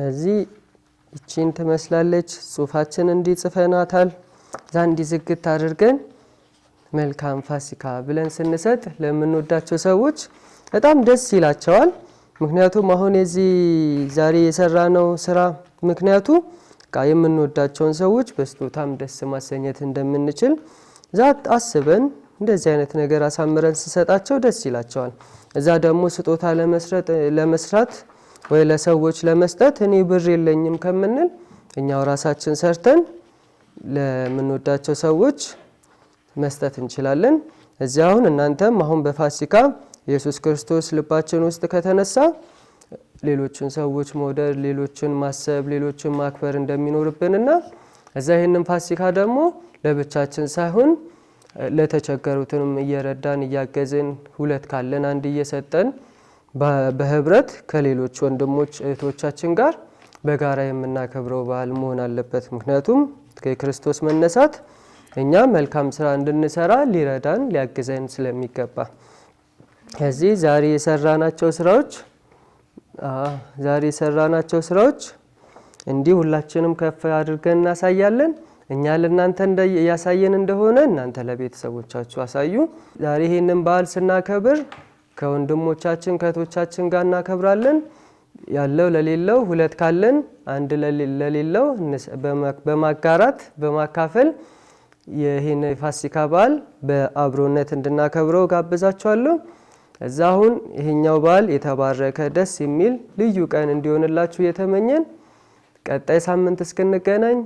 እዚህ እቺን ትመስላለች። ጽሁፋችን እንዲጽፈናታል። ዛንዲ ዝግት አድርገን መልካም ፋሲካ ብለን ስንሰጥ ለምንወዳቸው ሰዎች በጣም ደስ ይላቸዋል። ምክንያቱም አሁን የዚህ ዛሬ የሰራነው ስራ ምክንያቱ የምንወዳቸውን ሰዎች በስጦታም ደስ ማሰኘት እንደምንችል ዛት አስበን እንደዚህ አይነት ነገር አሳምረን ስሰጣቸው ደስ ይላቸዋል። እዛ ደግሞ ስጦታ ለመስራት ወይ ለሰዎች ለመስጠት እኔ ብር የለኝም ከምንል እኛው ራሳችን ሰርተን ለምንወዳቸው ሰዎች መስጠት እንችላለን። እዚህ አሁን እናንተም አሁን በፋሲካ ኢየሱስ ክርስቶስ ልባችን ውስጥ ከተነሳ ሌሎችን ሰዎች መውደድ፣ ሌሎችን ማሰብ፣ ሌሎችን ማክበር እንደሚኖርብንና እዛ ይሄንን ፋሲካ ደግሞ ለብቻችን ሳይሆን ለተቸገሩትንም እየረዳን እያገዝን ሁለት ካለን አንድ እየሰጠን በህብረት ከሌሎች ወንድሞች እህቶቻችን ጋር በጋራ የምናከብረው በዓል መሆን አለበት። ምክንያቱም ከክርስቶስ መነሳት እኛ መልካም ስራ እንድንሰራ ሊረዳን ሊያግዘን ስለሚገባ ከዚህ ዛሬ የሰራናቸው ስራዎች እንዲህ ሁላችንም ከፍ አድርገን እናሳያለን። እኛ ለእናንተ ያሳየን እንደሆነ እናንተ ለቤተሰቦቻችሁ አሳዩ። ዛሬ ይሄንን በዓል ስናከብር ከወንድሞቻችን ከእህቶቻችን ጋር እናከብራለን። ያለው ለሌለው ሁለት ካለን አንድ ለሌለው በማጋራት በማካፈል ይሄን የፋሲካ በዓል በአብሮነት እንድናከብረው ጋብዛችኋለሁ። እዛ አሁን ይሄኛው በዓል የተባረከ ደስ የሚል ልዩ ቀን እንዲሆንላችሁ የተመኘን ቀጣይ ሳምንት እስክንገናኝ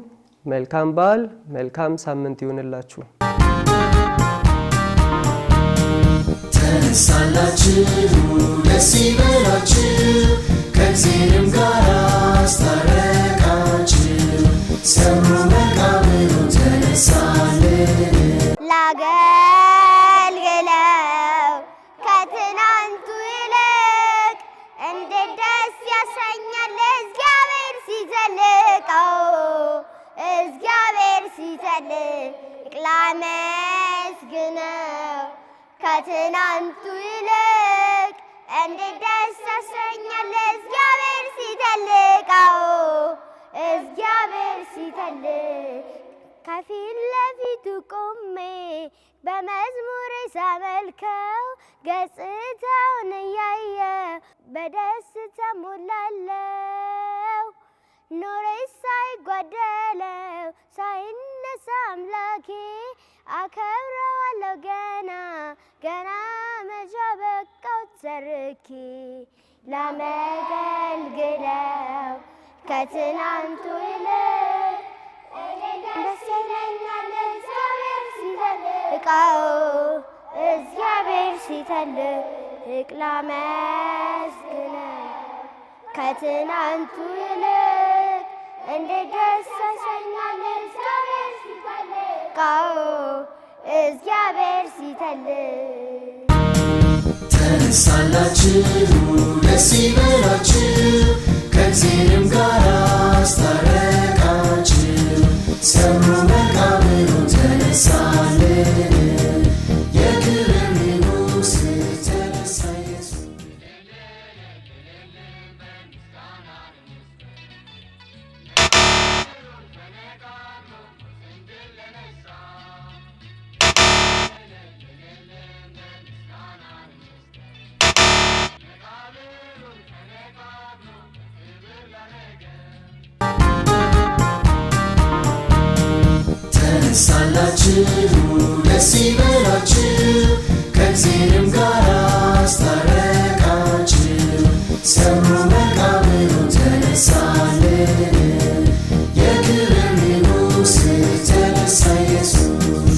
መልካም በዓል መልካም ሳምንት ይሁንላችሁ። ተነሳላችሁ ደስ ይበላችሁ ከእግዚአብሔርም ጋር አስታረቃችሁ ሰብሮ መቃብሩን ተነሳልን ላገልግለው ከትናንቱ ይልቅ እንዴት ደስ ያሰኛል እግዚአብሔር ሲዘልቅ ላመስግነው ከትናንቱ ይልቅ እንዴት ደስ ያሰኛል እግዚአብሔር ሲዘልቅ ከፊት ለፊቱ ቆሜ በመዝሙሬ ሳመልከው ገጽታውን እያየ በደስታ ሞላለው። ኑሬ ሳይጓደለው ሳይነሳ አምላኬ አከብረዋለሁ ገና ገና መቼ በቃው ተርኬ ላመገልግለው ከትናንቱ ይልቅ ደስ ይለኛል እግዚአብሔር ሲተልቀው እግዚአብሔር ሲተልቅ ላመስግነው ከትናንቱ ይልቅ እንዴት ደስ ያሰኛል እግዚአብሔር ሲተልቀው እግዚአብሔር ሲተልቅ። ተነሳላችሁ ደስ ይበላችሁ ከእግዚአብሔርም ጋር አስታረቃችሁ። ሰብሮ መቃብሩን ተነሳልን የክብር ንጉሥ ተነሳ ኢየሱስ። ተነሳላችሁ ደስ ይበላችሁ ከእግዚአብሔርም ጋር አስታረቃችሁ። ሰብሮ መቃብሩን ተነሳልን የክብር ንጉሥ ተነሳ ኢየሱስ።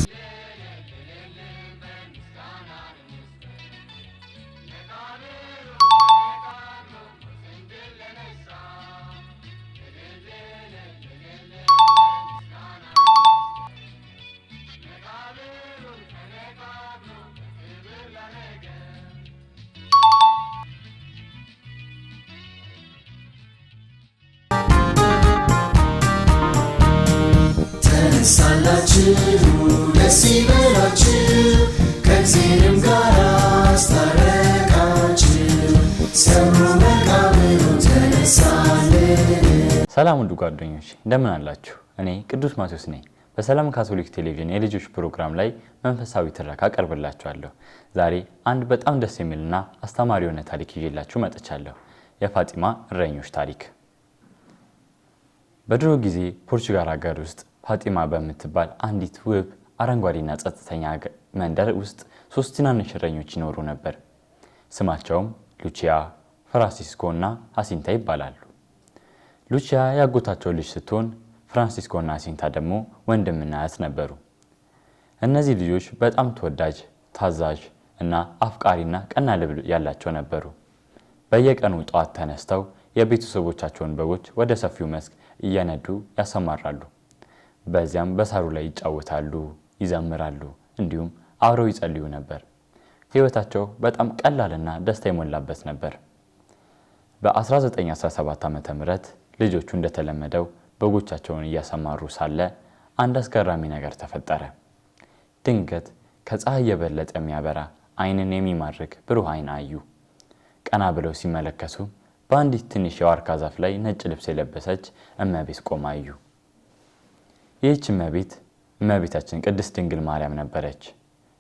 ተነሳላችሁ ደስ ይበላችሁ ከእግዚአብሔርም ጋር አስታረቃችሁ። ሰብሮ መቃብሩን ተነሳልን። ሰላም ውድ ጓደኞች እንደምን አላችሁ? እኔ ቅዱስ ማቴዎስ ነኝ። በሰላም ካቶሊክ ቴሌቪዥን የልጆች ፕሮግራም ላይ መንፈሳዊ ትረካ አቀርብላችኋለሁ። ዛሬ አንድ በጣም ደስ የሚልና አስተማሪ የሆነ ታሪክ ይዤላችሁ መጥቻለሁ። የፋጢማ እረኞች ታሪክ። በድሮ ጊዜ ፖርቹጋል ሀገር ውስጥ ፋጢማ በምትባል አንዲት ውብ አረንጓዴና ጸጥተኛ መንደር ውስጥ 3 ትናንሽ እረኞች ይኖሩ ነበር። ስማቸውም ሉቺያ፣ ፍራንሲስኮ እና ሀሲንታ ይባላሉ። ሉቺያ ያጎታቸው ልጅ ስትሆን ፍራንሲስኮ እና ሀሲንታ ደግሞ ወንድምና እህት ነበሩ። እነዚህ ልጆች በጣም ተወዳጅ፣ ታዛዥ እና አፍቃሪና ቀና ልብ ያላቸው ነበሩ። በየቀኑ ጠዋት ተነስተው የቤተሰቦቻቸውን በጎች ወደ ሰፊው መስክ እየነዱ ያሰማራሉ። በዚያም በሳሩ ላይ ይጫወታሉ፣ ይዘምራሉ፣ እንዲሁም አብረው ይጸልዩ ነበር። ሕይወታቸው በጣም ቀላልና ደስታ የሞላበት ነበር። በ1917 ዓ.ም ልጆቹ እንደተለመደው በጎቻቸውን እያሰማሩ ሳለ አንድ አስገራሚ ነገር ተፈጠረ። ድንገት ከፀሐይ የበለጠ የሚያበራ ዓይንን የሚማርክ ብሩህ ዓይን አዩ። ቀና ብለው ሲመለከቱ በአንዲት ትንሽ የዋርካ ዛፍ ላይ ነጭ ልብስ የለበሰች እመቤት ቆማ አዩ። ይህች እመቤታችን ቅድስት ድንግል ማርያም ነበረች።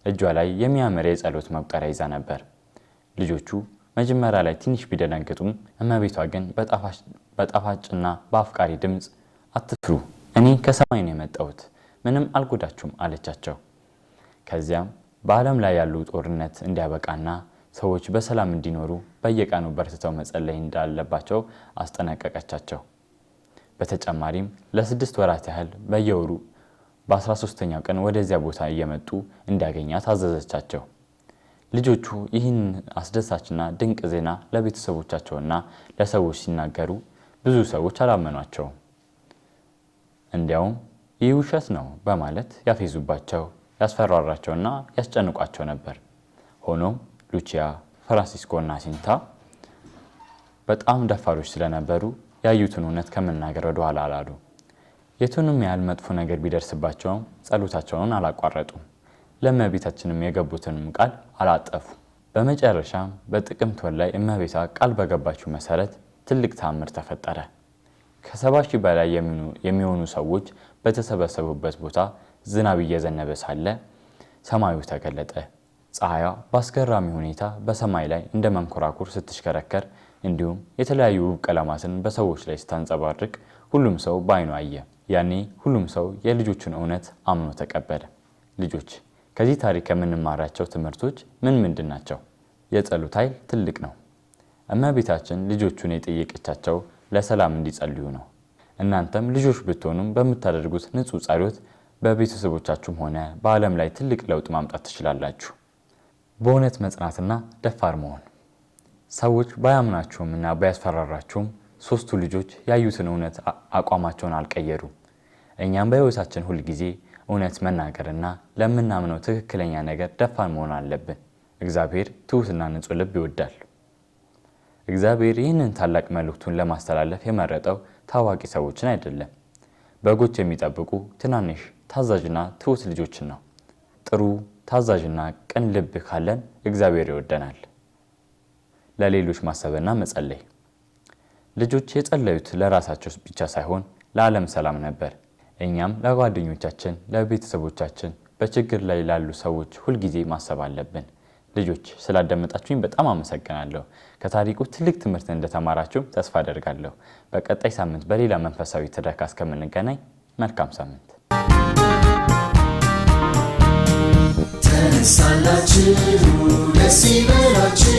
እጇ ላይ የሚያምር የጸሎት መቁጠሪያ ይዛ ነበር። ልጆቹ መጀመሪያ ላይ ትንሽ ቢደነግጡም እመቤቷ ግን በጣፋጭና በአፍቃሪ ድምፅ አትፍሩ፣ እኔ ከሰማይ ነው የመጣሁት፣ ምንም አልጎዳችሁም አለቻቸው። ከዚያም በዓለም ላይ ያሉ ጦርነት እንዲያበቃና ሰዎች በሰላም እንዲኖሩ በየቀኑ በርትተው መጸለይ እንዳለባቸው አስጠነቀቀቻቸው። በተጨማሪም ለ6 ወራት ያህል በየወሩ በ13ኛው ቀን ወደዚያ ቦታ እየመጡ እንዲያገኛት አዘዘቻቸው። ልጆቹ ይህን አስደሳችና ድንቅ ዜና ለቤተሰቦቻቸውና ለሰዎች ሲናገሩ ብዙ ሰዎች አላመኗቸውም። እንዲያውም ይህ ውሸት ነው በማለት ያፌዙባቸው፣ ያስፈራራቸውና ያስጨንቋቸው ነበር። ሆኖም ሉቺያ፣ ፍራንሲስኮ እና ሀሲንታ በጣም ደፋሮች ስለነበሩ ያዩትን እውነት ከመናገር ወደ ኋላ አላሉ። የቱንም ያህል መጥፎ ነገር ቢደርስባቸውም ጸሎታቸውን አላቋረጡም። ለእመቤታችንም የገቡትንም ቃል አላጠፉ። በመጨረሻም በጥቅምት ወር ላይ እመቤቷ ቃል በገባችው መሰረት ትልቅ ተአምር ተፈጠረ። ከ70,000 በላይ የሚሆኑ ሰዎች በተሰበሰቡበት ቦታ ዝናብ እየዘነበ ሳለ ሰማዩ ተገለጠ። ፀሐይዋ በአስገራሚ ሁኔታ በሰማይ ላይ እንደ መንኮራኩር ስትሽከረከር እንዲሁም የተለያዩ ውብ ቀለማትን በሰዎች ላይ ስታንጸባርቅ ሁሉም ሰው በዓይኑ አየ። ያኔ ሁሉም ሰው የልጆቹን እውነት አምኖ ተቀበለ። ልጆች ከዚህ ታሪክ የምንማራቸው ትምህርቶች ምን ምንድን ናቸው? የጸሎት ኃይል ትልቅ ነው። እመቤታችን ልጆቹን የጠየቀቻቸው ለሰላም እንዲጸልዩ ነው። እናንተም ልጆች ብትሆኑም በምታደርጉት ንጹህ ጸሎት በቤተሰቦቻችሁም ሆነ በዓለም ላይ ትልቅ ለውጥ ማምጣት ትችላላችሁ። በእውነት መጽናትና ደፋር መሆን። ሰዎች ባያምናችሁምና ባያስፈራራችሁም ሶስቱ ልጆች ያዩትን እውነት አቋማቸውን አልቀየሩም። እኛም በሕይወታችን ሁል ጊዜ እውነት መናገርና ለምናምነው ትክክለኛ ነገር ደፋር መሆን አለብን። እግዚአብሔር ትሑትና ንጹህ ልብ ይወዳል። እግዚአብሔር ይህንን ታላቅ መልእክቱን ለማስተላለፍ የመረጠው ታዋቂ ሰዎችን አይደለም፣ በጎች የሚጠብቁ ትናንሽ ታዛዥና ትሑት ልጆችን ነው። ጥሩ ታዛዥና ቅን ልብ ካለን እግዚአብሔር ይወደናል። ለሌሎች ማሰብና መጸለይ። ልጆች የጸለዩት ለራሳቸው ብቻ ሳይሆን ለዓለም ሰላም ነበር። እኛም ለጓደኞቻችን፣ ለቤተሰቦቻችን፣ በችግር ላይ ላሉ ሰዎች ሁልጊዜ ማሰብ አለብን። ልጆች ስላዳመጣችሁኝ በጣም አመሰግናለሁ። ከታሪኩ ትልቅ ትምህርት እንደተማራችሁ ተስፋ አደርጋለሁ። በቀጣይ ሳምንት በሌላ መንፈሳዊ ትረካ እስከምንገናኝ መልካም ሳምንት። ተነሳላችሁ፣ ደስ ይበላችሁ፣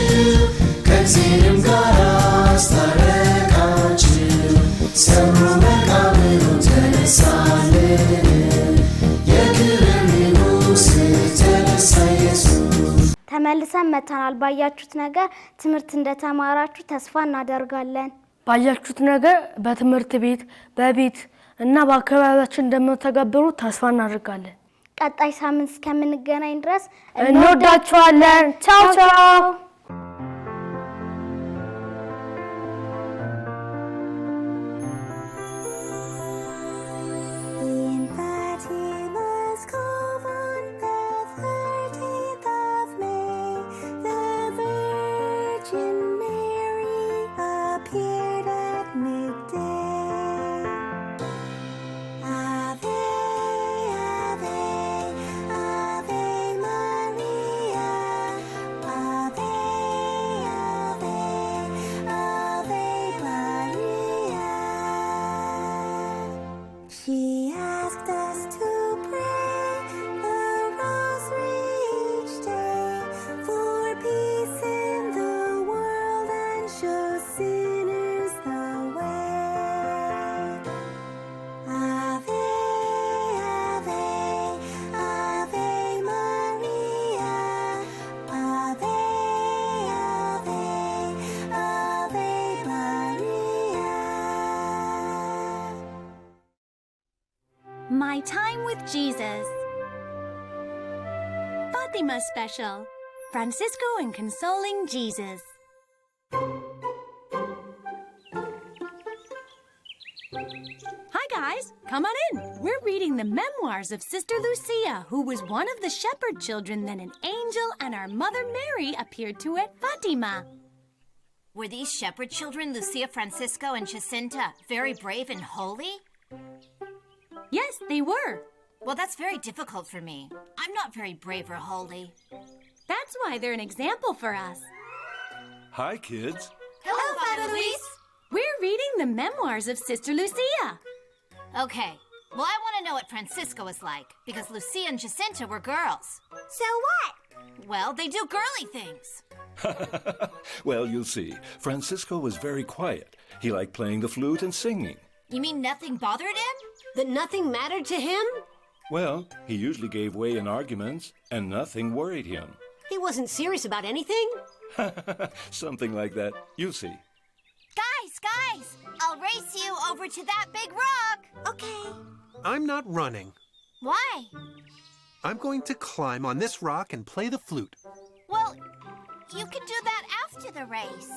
ከእግዚአብሔርም ጋር አስታረቃችሁ። ሰብሮ መቃብሩን ተነሳልን፣ የክብር ንጉሥ ተነሳ ኢየሱስ። ተመልሰን መተናል። ባያችሁት ነገር ትምህርት እንደተማራችሁ ተስፋ እናደርጋለን። ባያችሁት ነገር በትምህርት ቤት፣ በቤት እና በአካባቢያችን እንደምትተገብሩ ተስፋ እናደርጋለን። ቀጣይ ሳምንት እስከምንገናኝ ድረስ እንወዳችኋለን። ቻው ቻው። My Time with Jesus. Fatima Special. Francisco and Consoling Jesus. Hi guys, come on in. We're reading the memoirs of Sister Lucia, who was one of the shepherd children then an angel and our mother Mary appeared to at Fatima. Were these shepherd children, Lucia, Francisco, and Jacinta, very brave and holy? Yes, they were. Well, that's very difficult for me. I'm not very brave or holy. That's why they're an example for us. Hi, kids. Hello, Father Luis. We're reading the memoirs of Sister Lucia. Okay, well, I want to know what Francisco was like, because Lucia and Jacinta were girls. So what? Well, they do girly things. Well, you'll see. Francisco was very quiet. He liked playing the flute and singing. You mean nothing bothered him? That nothing mattered to him? Well, he usually gave way in arguments, and nothing worried him. He wasn't serious about anything? Something like that. You'll see. Guys, I'll race you over to that big rock. Okay. I'm not running. Why? I'm going to climb on this rock and play the flute. Well, you can do that after the race.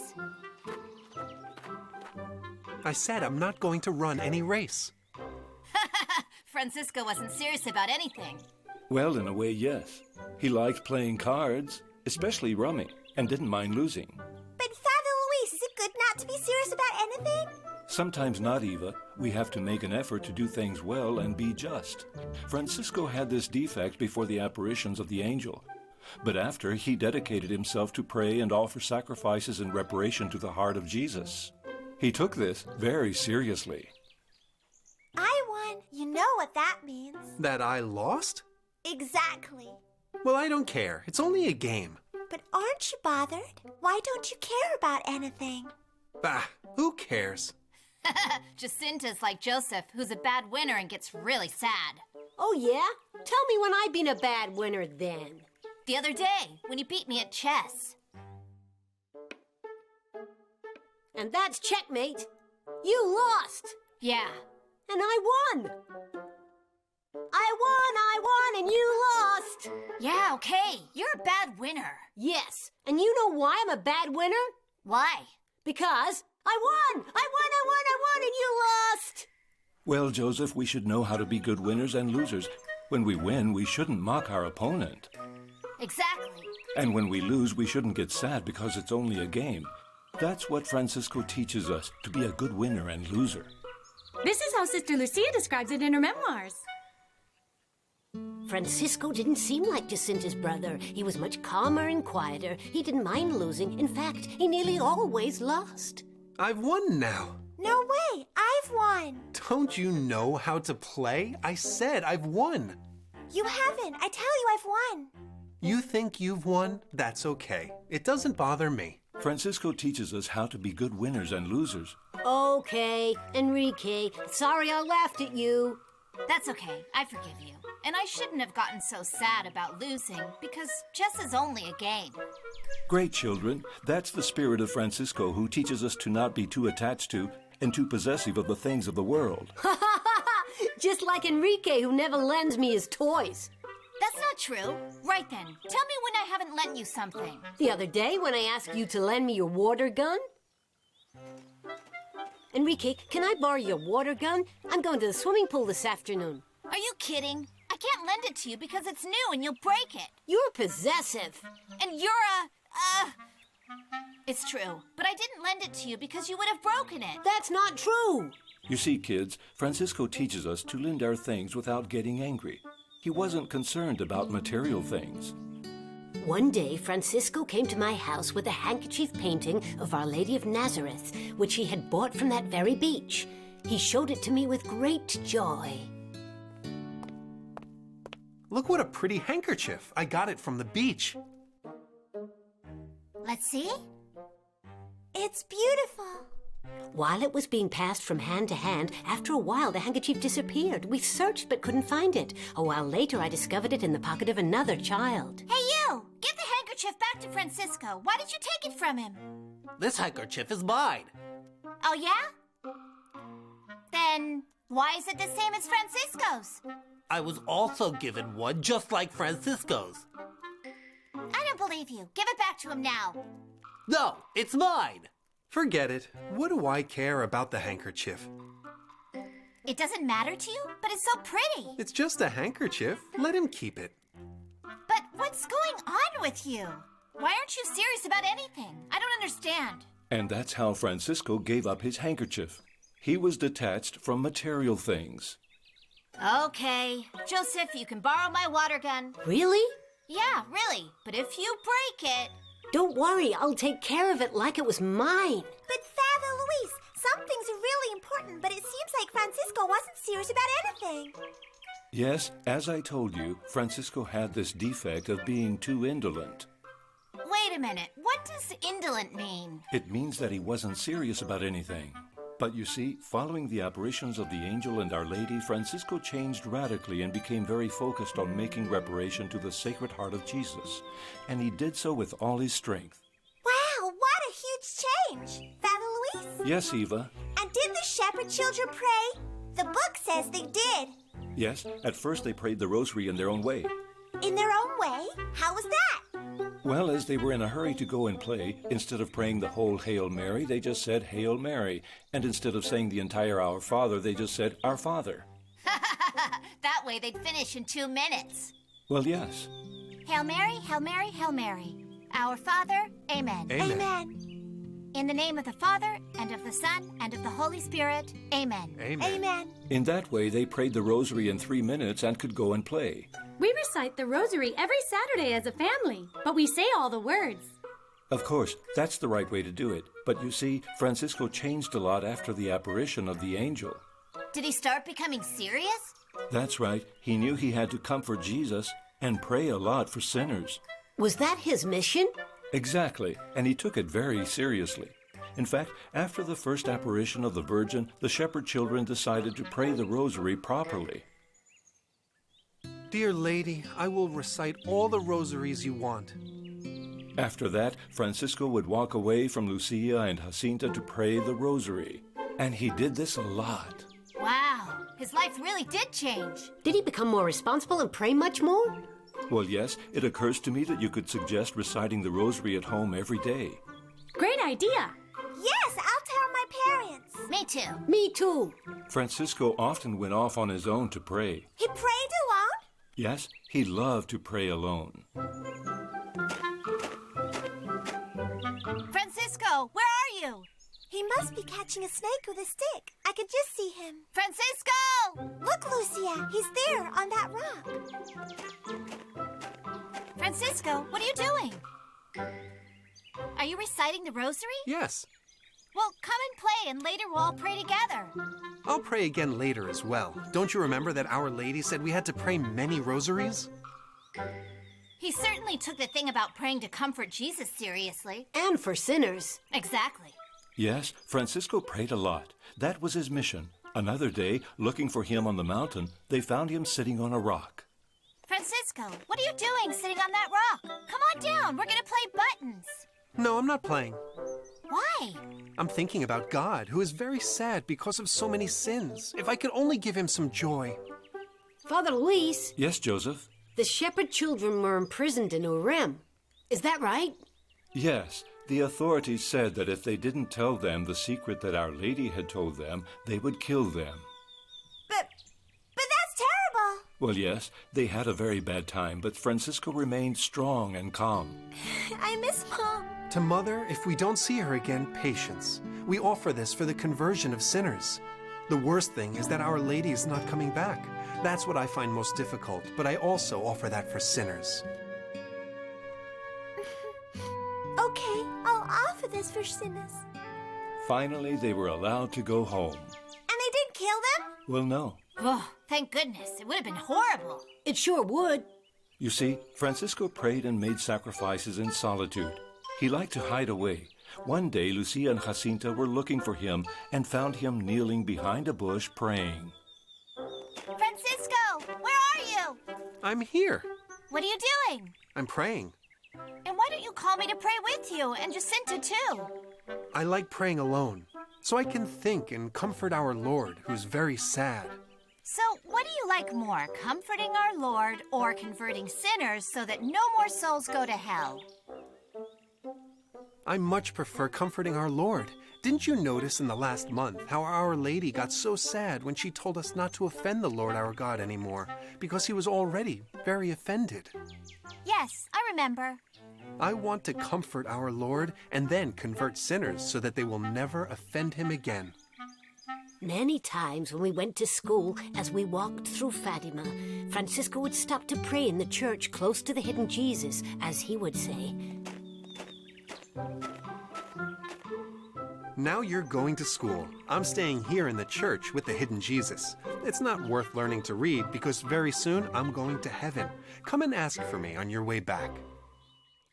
I said I'm not going to run any race. Francisco wasn't serious about anything. Well, in a way, yes. He liked playing cards, especially rummy, and didn't mind losing. But Father Luis, is it good not to be serious about anything? Sometimes not, Eva. We have to make an effort to do things well and be just. Francisco had this defect before the apparitions of the angel. But after, he dedicated himself to pray and offer sacrifices in reparation to the heart of Jesus. He took this very seriously. I won. You know what that means. That I lost? Exactly. Well, I don't care. It's only a game. But aren't you bothered? Why don't you care about anything? Bah, who cares? Jacinta's like Joseph, who's a bad winner and gets really sad. Oh, yeah? Tell me when I've been a bad winner then. The other day, when you beat me at chess. And that's checkmate. You lost. Yeah. And I won. I won, and you lost. Yeah, okay. You're a bad winner. Yes, and you know why I'm a bad winner? Why? Because I won, and you lost. Well, Joseph, we should know how to be good winners and losers. When we win, we shouldn't mock our opponent. Exactly. And when we lose, we shouldn't get sad because it's only a game. That's what Francisco teaches us, to be a good winner and loser. This is how Sister Lucia describes it in her memoirs. Francisco didn't seem like Jacinta's brother. He was much calmer and quieter. He didn't mind losing. In fact, he nearly always lost. I've won now. No way. I've won. Don't you know how to play? I said I've won. You haven't. I tell you I've won. You think you've won? That's okay. It doesn't bother me. Francisco teaches us how to be good winners and losers. Okay, Enrique, sorry I laughed at you. That's okay. I forgive you. And I shouldn't have gotten so sad about losing, because chess is only a game. Great, children. That's the spirit of Francisco, who teaches us to not be too attached to and too possessive of the things of the world. Just like Enrique, who never lends me his toys. That's not true. Right then, tell me when I haven't lent you something. The other day when I asked you to lend me your water gun. Enrique, can I borrow your water gun? I'm going to the swimming pool this afternoon. Are you kidding? I can't lend it to you because it's new and you'll break it. You're possessive. And you're It's true, but I didn't lend it to you because you would have broken it. That's not true. You see, kids, Francisco teaches us to lend our things without getting angry. He wasn't concerned about material things. One day, Francisco came to my house with a handkerchief painting of Our Lady of Nazareth, which he had bought from that very beach. He showed it to me with great joy. Look what a pretty handkerchief. I got it from the beach. Let's see. It's beautiful. While it was being passed from hand to hand, after a while the handkerchief disappeared. We searched but couldn't find it. A while later I discovered it in the pocket of another child. Hey you! Give the handkerchief back to Francisco. Why did you take it from him? This handkerchief is mine. Oh yeah? Then why is it the same as Francisco's? I was also given one just like Francisco's. I don't believe you. Give it back to him now. No, it's mine. Forget it. What do I care about the handkerchief? It doesn't matter to you, but it's so pretty. It's just a handkerchief. Let him keep it. But what's going on with you? Why aren't you serious about anything? I don't understand. And that's how Francisco gave up his handkerchief. He was detached from material things. Okay. Joseph, you can borrow my water gun. Really? Yeah, really. But if you break it... Don't worry, I'll take care of it like it was mine. But Father Luis, some things are really important, but it seems like Francisco wasn't serious about anything. Yes, as I told you, Francisco had this defect of being too indolent. Wait a minute. What does indolent mean? It means that he wasn't serious about anything. But you see, following the apparitions of the angel and Our Lady, Francisco changed radically and became very focused on making reparation to the Sacred Heart of Jesus. And he did so with all his strength. Wow, what a huge change! Father Luis? Yes, Eva. And did the shepherd children pray? The book says they did. Yes, at first they prayed the rosary in their own way. In their own way? How was that? Well, as they were in a hurry to go and play, instead of praying the whole Hail Mary, they just said Hail Mary. And instead of saying the entire Our Father, they just said Our Father. That way they'd finish in 2 minutes. Well, yes. Hail Mary, Hail Mary, Hail Mary. Our Father, Amen. Amen. Amen. In the name of the Father, and of the Son, and of the Holy Spirit. Amen. Amen. Amen. In that way, they prayed the rosary in 3 minutes and could go and play. We recite the rosary every Saturday as a family, but we say all the words. Of course, that's the right way to do it. But you see, Francisco changed a lot after the apparition of the angel. Did he start becoming serious? That's right. He knew he had to comfort Jesus and pray a lot for sinners. Was that his mission? Exactly, and he took it very seriously. In fact, after the first apparition of the Virgin, the shepherd children decided to pray the rosary properly. Dear Lady, I will recite all the rosaries you want. After that, Francisco would walk away from Lucia and Jacinta to pray the rosary. And he did this a lot. Wow, his life really did change. Did he become more responsible and pray much more? Well, yes, it occurs to me that you could suggest reciting the rosary at home every day. Great idea. Yes, I'll tell my parents. Me too. Me too. Francisco often went off on his own to pray. He prayed alone? Yes, he loved to pray alone. Francisco, where are you? He must be catching a snake with a stick. I could just see him. Francisco! Look, Lucia, he's there on that rock. Francisco, what are you doing? Are you reciting the rosary? Yes, Well, come and play, and later we'll all pray together. I'll pray again later as well. Don't you remember that Our Lady said we had to pray many rosaries? He certainly took the thing about praying to comfort Jesus seriously. And for sinners. Exactly. Yes, Francisco prayed a lot. That was his mission. Another day, looking for him on the mountain, they found him sitting on a rock. Francisco, what are you doing sitting on that rock? Come on down, we're gonna play buttons. No, I'm not playing. Why? I'm thinking about God, who is very sad because of so many sins. If I could only give him some joy. Father Luis, Yes, Joseph? the shepherd children were imprisoned in Urem. Is that right? Yes, the authorities said that if they didn't tell them the secret that Our Lady had told them, they would kill them. But that's terrible. Well, yes, they had a very bad time, but Francisco remained strong and calm. I miss Mom. To Mother, if we don't see her again, patience. We offer this for the conversion of sinners. The worst thing is that Our Lady is not coming back. That's what I find most difficult, but I also offer that for sinners. Okay, I'll offer this for sinners. Finally, they were allowed to go home. And they didn't kill them? Well, no. Oh, thank goodness. It would have been horrible. It sure would. You see, Francisco prayed and made sacrifices in solitude. He liked to hide away. One day, Lucia and Jacinta were looking for him and found him kneeling behind a bush praying. Francisco, where are you? I'm here. What are you doing? I'm praying. And why don't you call me to pray with you, and Jacinta too? I like praying alone, so I can think and comfort our Lord, who's very sad. So, what do you like more, comforting our Lord or converting sinners so that no more souls go to hell? I much prefer comforting our Lord. Didn't you notice in the last month how Our Lady got so sad when she told us not to offend the Lord our God anymore, because he was already very offended? Yes, I remember. I want to comfort our Lord and then convert sinners so that they will never offend him again. Many times when we went to school, as we walked through Fatima, Francisco would stop to pray in the church close to the hidden Jesus, as he would say. Now you're going to school. I'm staying here in the church with the hidden Jesus. It's not worth learning to read because very soon I'm going to heaven. Come and ask for me on your way back.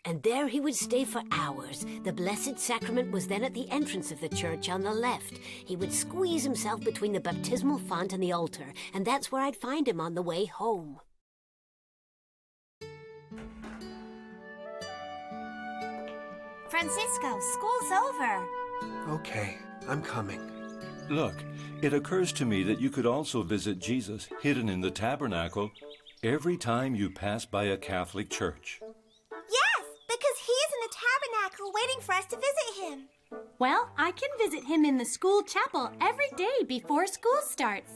And there he would stay for hours. The Blessed Sacrament was then at the entrance of the church on the left. He would squeeze himself between the baptismal font and the altar, and that's where I'd find him on the way home. Francisco, school's over. Okay, I'm coming. Look, it occurs to me that you could also visit Jesus hidden in the tabernacle every time you pass by a Catholic church. Yes, because he's in the tabernacle waiting for us to visit him. Well, I can visit him in the school chapel every day before school starts.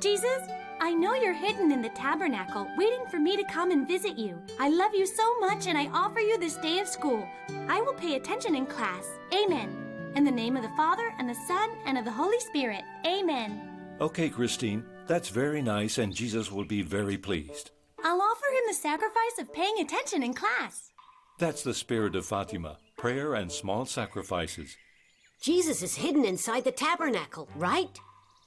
Jesus, I know you're hidden in the tabernacle, waiting for me to come and visit you. I love you so much, and I offer you this day of school. I will pay attention in class. Amen. In the name of the Father, and the Son, and of the Holy Spirit. Amen. Okay, Christine, that's very nice, and Jesus will be very pleased. I'll offer him the sacrifice of paying attention in class. That's the spirit of Fatima, prayer and small sacrifices. Jesus is hidden inside the tabernacle, right?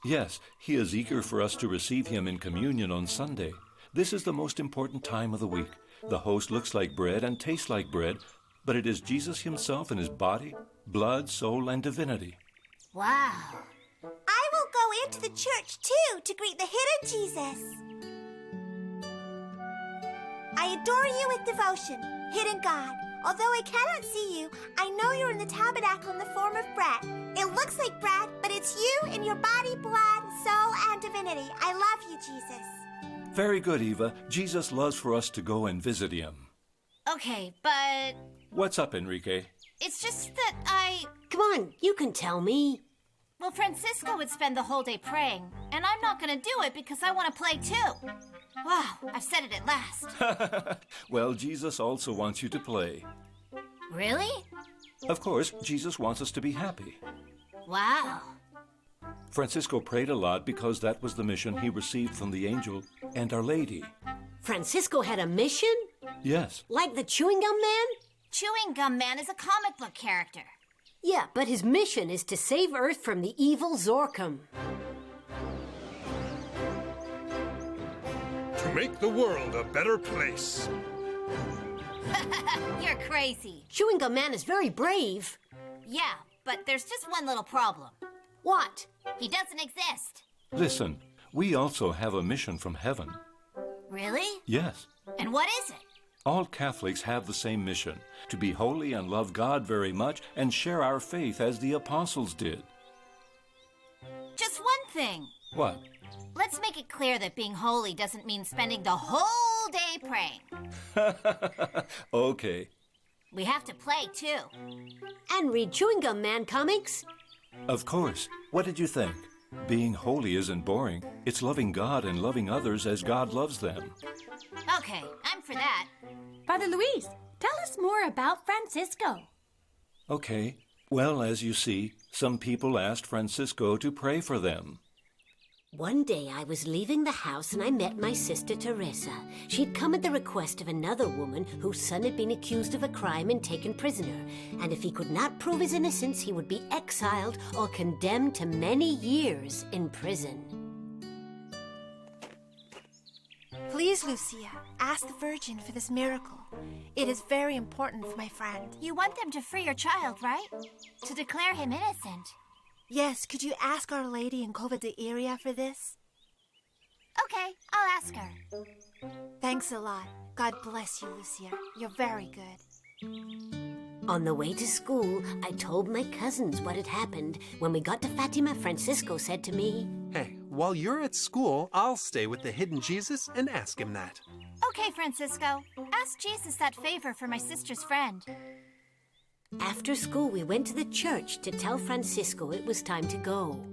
Yes, he is eager for us to receive him in communion on Sunday. This is the most important time of the week. The host looks like bread and tastes like bread, but it is Jesus himself in his body, blood, soul, and divinity. Wow. I will go into the church too to greet the hidden Jesus. I adore you with devotion, hidden God. Although I cannot see you, I know you're in the tabernacle in the form of bread. It looks like bread, but it's you in your body, blood, soul, and divinity. I love you, Jesus. Very good, Eva. Jesus loves for us to go and visit him. Okay, but What's up, Enrique? it's just that I... Come on, you can tell me. Well, Francisco would spend the whole day praying, and I'm not going to do it because I want to play too. Wow, I've said it at last. Well, Jesus also wants you to play. Really? Of course, Jesus wants us to be happy. Wow. Francisco prayed a lot because that was the mission he received from the angel and Our Lady. Francisco had a mission? Yes. Like the Chewing Gum Man? Chewing Gum Man is a comic book character. Yeah, but his mission is to save Earth from the evil Zorkum. To make the world a better place. You're crazy. Chewing Gum Man is very brave. Yeah, but there's just one little problem. What? He doesn't exist. Listen, we also have a mission from heaven. Really? Yes. And what is it? All Catholics have the same mission, to be holy and love God very much and share our faith as the apostles did. Just one thing. What? Let's make it clear that being holy doesn't mean spending the whole day praying. Okay. We have to play, too. And read Chewing Gum Man comics. Of course. What did you think? Being holy isn't boring. It's loving God and loving others as God loves them. Okay, I'm for that. Father Luis, tell us more about Francisco. Okay. Well, as you see, some people asked Francisco to pray for them. One day I was leaving the house and I met my sister Teresa. She'd come at the request of another woman whose son had been accused of a crime and taken prisoner. And if he could not prove his innocence, he would be exiled or condemned to many years in prison. Please, Lucia, ask the Virgin for this miracle. It is very important for my friend. You want them to free your child, right? To declare him innocent. Yes, could you ask Our Lady in Cova de Iria for this? Okay, I'll ask her. Thanks a lot. God bless you, Lucia. You're very good. On the way to school, I told my cousins what had happened. When we got to Fatima, Francisco said to me, Hey, while you're at school, I'll stay with the hidden Jesus and ask him that. Okay, Francisco. Ask Jesus that favor for my sister's friend. After school, we went to the church to tell Francisco it was time to go.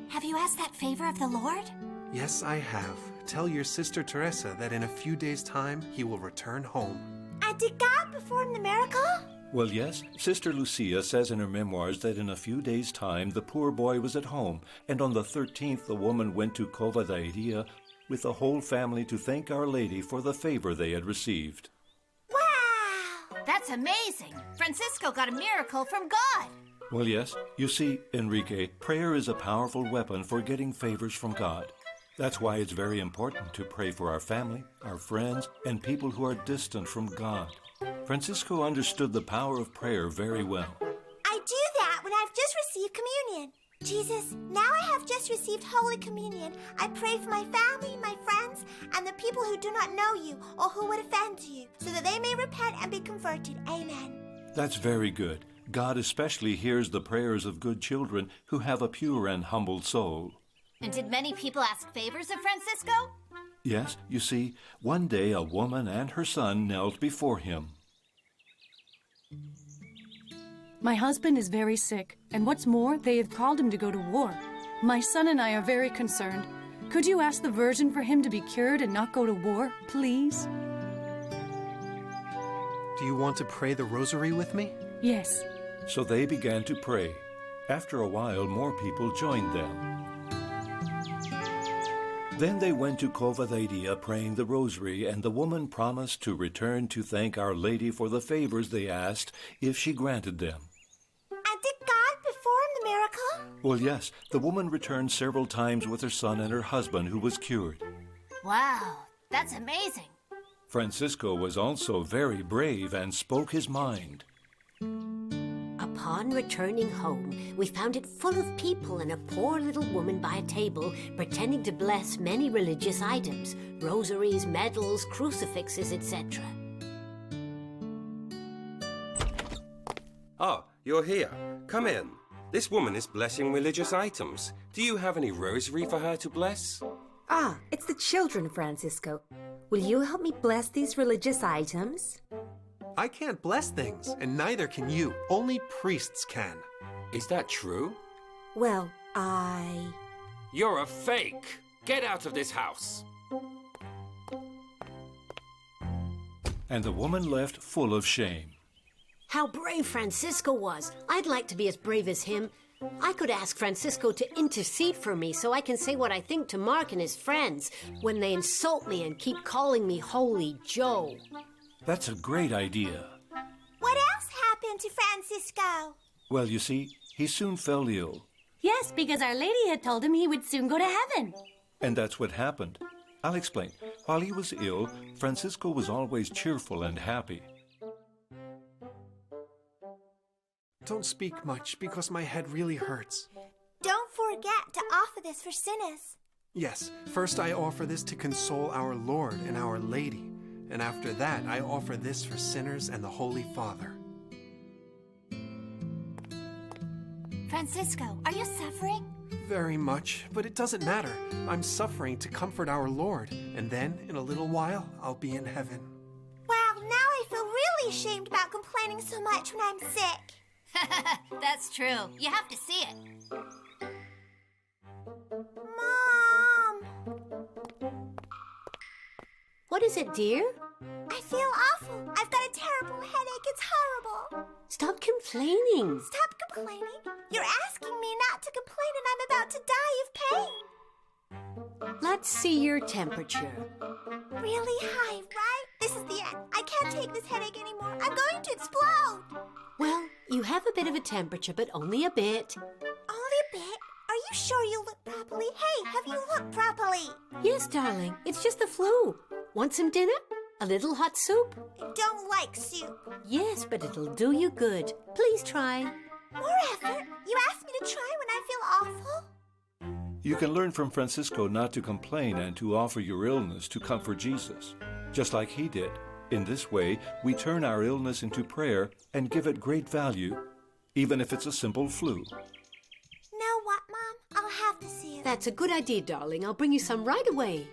Have you asked that favor of the Lord? Yes, I have. Tell your sister Teresa that in a few days' time, he will return home. And did God perform the miracle? Well, yes, Sister Lucia says in her memoirs that in a few days' time the poor boy was at home, and on the 13th the woman went to Cova de Iria with the whole family to thank Our Lady for the favor they had received. Wow! That's amazing! Francisco got a miracle from God! Well, yes, you see, Enrique, prayer is a powerful weapon for getting favors from God. That's why it's very important to pray for our family, our friends, and people who are distant from God. Francisco understood the power of prayer very well. I do that when I've just received communion. Jesus, now I have just received Holy Communion. I pray for my family, my friends, and the people who do not know you or who would offend you, so that they may repent and be converted. Amen. That's very good. God especially hears the prayers of good children who have a pure and humble soul. And did many people ask favors of Francisco? Yes, you see, one day a woman and her son knelt before him. My husband is very sick, and what's more, they have called him to go to war. My son and I are very concerned. Could you ask the Virgin for him to be cured and not go to war, please? Do you want to pray the rosary with me? Yes. So they began to pray. After a while, more people joined them. Then they went to Covadonga praying the rosary, and the woman promised to return to thank Our Lady for the favors they asked if she granted them. And did God perform the miracle? Well, yes, the woman returned several times with her son and her husband, who was cured. Wow, that's amazing. Francisco was also very brave and spoke his mind. Upon returning home, we found it full of people and a poor little woman by a table pretending to bless many religious items, rosaries, medals, crucifixes, etc. Oh, you're here. Come in. This woman is blessing religious items. Do you have any rosary for her to bless? Ah, it's the children, Francisco. Will you help me bless these religious items? I can't bless things, and neither can you. Only priests can. Is that true? Well, You're a fake! Get out of this house! And the woman left full of shame. How brave Francisco was. I'd like to be as brave as him. I could ask Francisco to intercede for me so I can say what I think to Mark and his friends when they insult me and keep calling me Holy Joe. That's a great idea. What else happened to Francisco? Well, you see, he soon fell ill. Yes, because Our Lady had told him he would soon go to heaven. And that's what happened. I'll explain. While he was ill, Francisco was always cheerful and happy. Don't speak much, because my head really hurts. Don't forget to offer this for sinners. Yes, first I offer this to console our Lord and Our Lady. And after that, I offer this for sinners and the Holy Father. Francisco, are you suffering? Very much, but it doesn't matter. I'm suffering to comfort our Lord, and then, in a little while, I'll be in heaven. Wow, now I feel really ashamed about complaining so much when I'm sick. That's true. You have to see it. Mom! What is it, dear? I feel awful. I've got a terrible headache. It's horrible. Stop complaining. Stop complaining. You're asking me not to complain and I'm about to die of pain. Let's see your temperature. Really high, right? This is the end. I can't take this headache anymore. I'm going to explode. Well, you have a bit of a temperature, but only a bit. Only a bit? Are you sure you look properly? Hey, have you looked properly? Yes, darling. It's just the flu. Want some dinner? A little hot soup? I don't like soup. Yes, but it'll do you good. Please try. More effort? You asked me to try when I feel awful? You can learn from Francisco not to complain and to offer your illness to comfort Jesus, just like he did. In this way, we turn our illness into prayer and give it great value, even if it's a simple flu. Know what, Mom? I'll have to see it. That's a good idea, darling. I'll bring you some right away.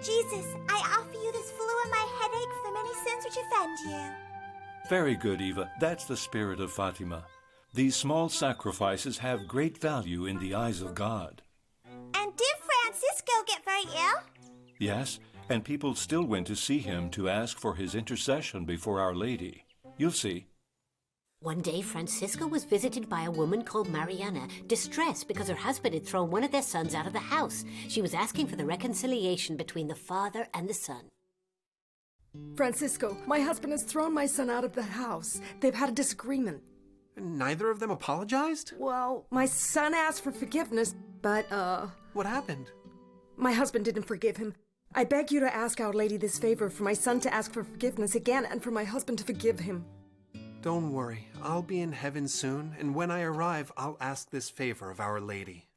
Jesus, I offer you this flu and my headache for the many sins which offend you. Very good, Eva. That's the spirit of Fatima. These small sacrifices have great value in the eyes of God. And did Francisco get very ill? Yes, and people still went to see him to ask for his intercession before Our Lady. You'll see. One day, Francisco was visited by a woman called Mariana, distressed because her husband had thrown one of their sons out of the house. She was asking for the reconciliation between the father and the son. Francisco, my husband has thrown my son out of the house. They've had a disagreement. Neither of them apologized? Well, my son asked for forgiveness, but, What happened? my husband didn't forgive him. I beg you to ask Our Lady this favor for my son to ask for forgiveness again and for my husband to forgive him. Don't worry, I'll be in heaven soon, and when I arrive, I'll ask this favor of Our Lady.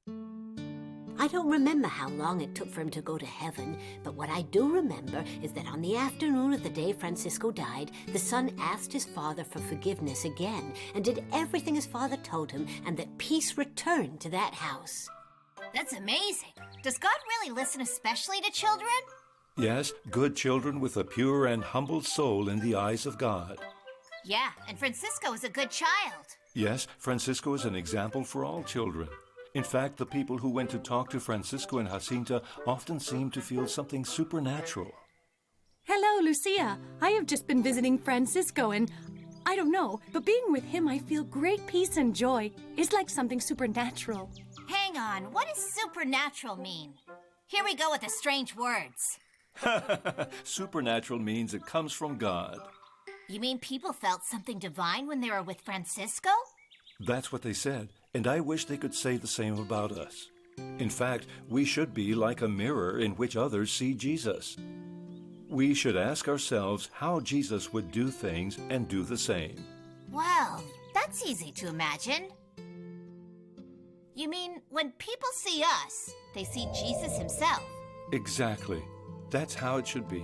I don't remember how long it took for him to go to heaven, but what I do remember is that on the afternoon of the day Francisco died, the son asked his father for forgiveness again and did everything his father told him, and that peace returned to that house. That's amazing. Does God really listen especially to children? Yes, good children with a pure and humble soul in the eyes of God. Yeah, and Francisco is a good child. Yes, Francisco is an example for all children. In fact, the people who went to talk to Francisco and Jacinta often seemed to feel something supernatural. Hello, Lucia. I have just been visiting Francisco and I don't know, but being with him I feel great peace and joy. It's like something supernatural. Hang on, what does supernatural mean? Here we go with the strange words. Supernatural means it comes from God. You mean people felt something divine when they were with Francisco? That's what they said, and I wish they could say the same about us. In fact, we should be like a mirror in which others see Jesus. We should ask ourselves how Jesus would do things and do the same. Well, that's easy to imagine. You mean when people see us, they see Jesus himself? Exactly. That's how it should be.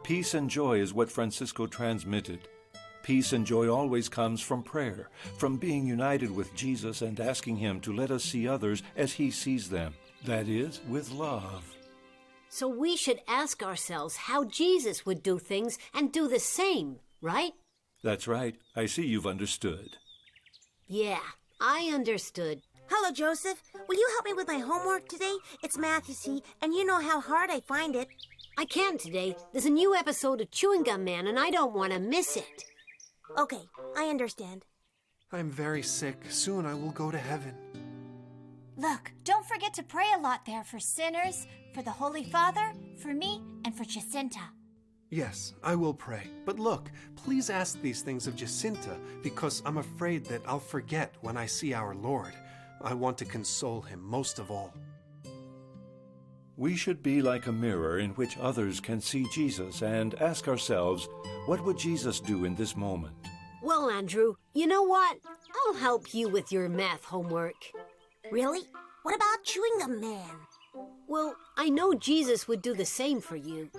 Peace and joy is what Francisco transmitted. Peace and joy always comes from prayer, from being united with Jesus and asking him to let us see others as he sees them. That is, with love. So we should ask ourselves how Jesus would do things and do the same, right? That's right. I see you've understood. Yeah, I understood. Hello, Joseph. Will you help me with my homework today? It's math, you see, and you know how hard I find it. I can't today. There's a new episode of Chewing Gum Man, and I don't want to miss it. Okay, I understand. I'm very sick. Soon I will go to heaven. Look, don't forget to pray a lot there for sinners, for the Holy Father, for me, and for Jacinta. Yes, I will pray. But look, please ask these things of Jacinta, because I'm afraid that I'll forget when I see our Lord. I want to console him most of all. We should be like a mirror in which others can see Jesus and ask ourselves, what would Jesus do in this moment? Well, Andrew, you know what? I'll help you with your math homework. Really? What about Chewing Gum Man? Well, I know Jesus would do the same for you.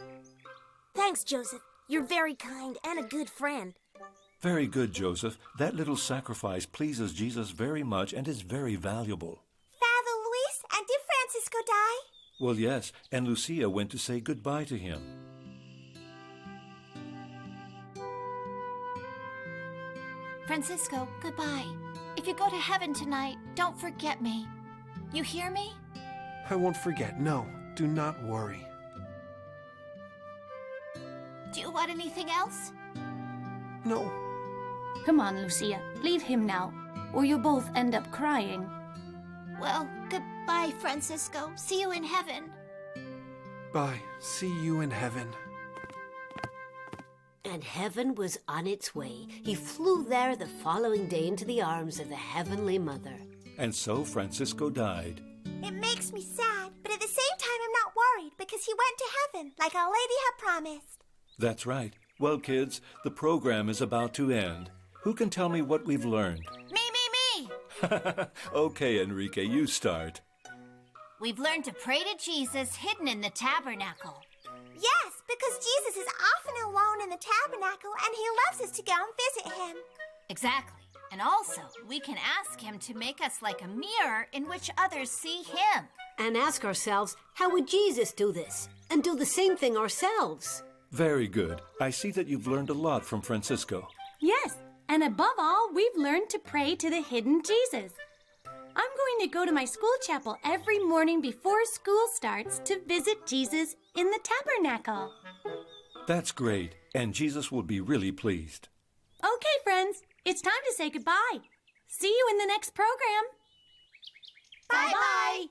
Thanks, Joseph. You're very kind and a good friend. Very good, Joseph. That little sacrifice pleases Jesus very much and is very valuable. Father Luis, and did Francisco die? Well, yes, and Lucia went to say goodbye to him. Francisco, goodbye. If you go to heaven tonight, don't forget me. You hear me? I won't forget. No, do not worry. Do you want anything else? No. Come on, Lucia. Leave him now, or you'll both end up crying. Well, goodbye, Francisco. See you in heaven. Bye. See you in heaven. And heaven was on its way. He flew there the following day into the arms of the Heavenly Mother. And so Francisco died. It makes me sad, but at the same time I'm not worried because he went to heaven like Our Lady had promised. That's right. Well, kids, the program is about to end. Who can tell me what we've learned? Me! Okay, Enrique, you start. We've learned to pray to Jesus hidden in the tabernacle. Yes, because Jesus is often alone in the tabernacle and he loves us to go and visit him. Exactly. And also, we can ask him to make us like a mirror in which others see him. And ask ourselves, how would Jesus do this? And do the same thing ourselves. Very good. I see that you've learned a lot from Francisco. Yes, and above all, we've learned to pray to the hidden Jesus. I'm going to go to my school chapel every morning before school starts to visit Jesus in the tabernacle. That's great, and Jesus will be really pleased. Okay, friends, it's time to say goodbye. See you in the next program. Bye-bye.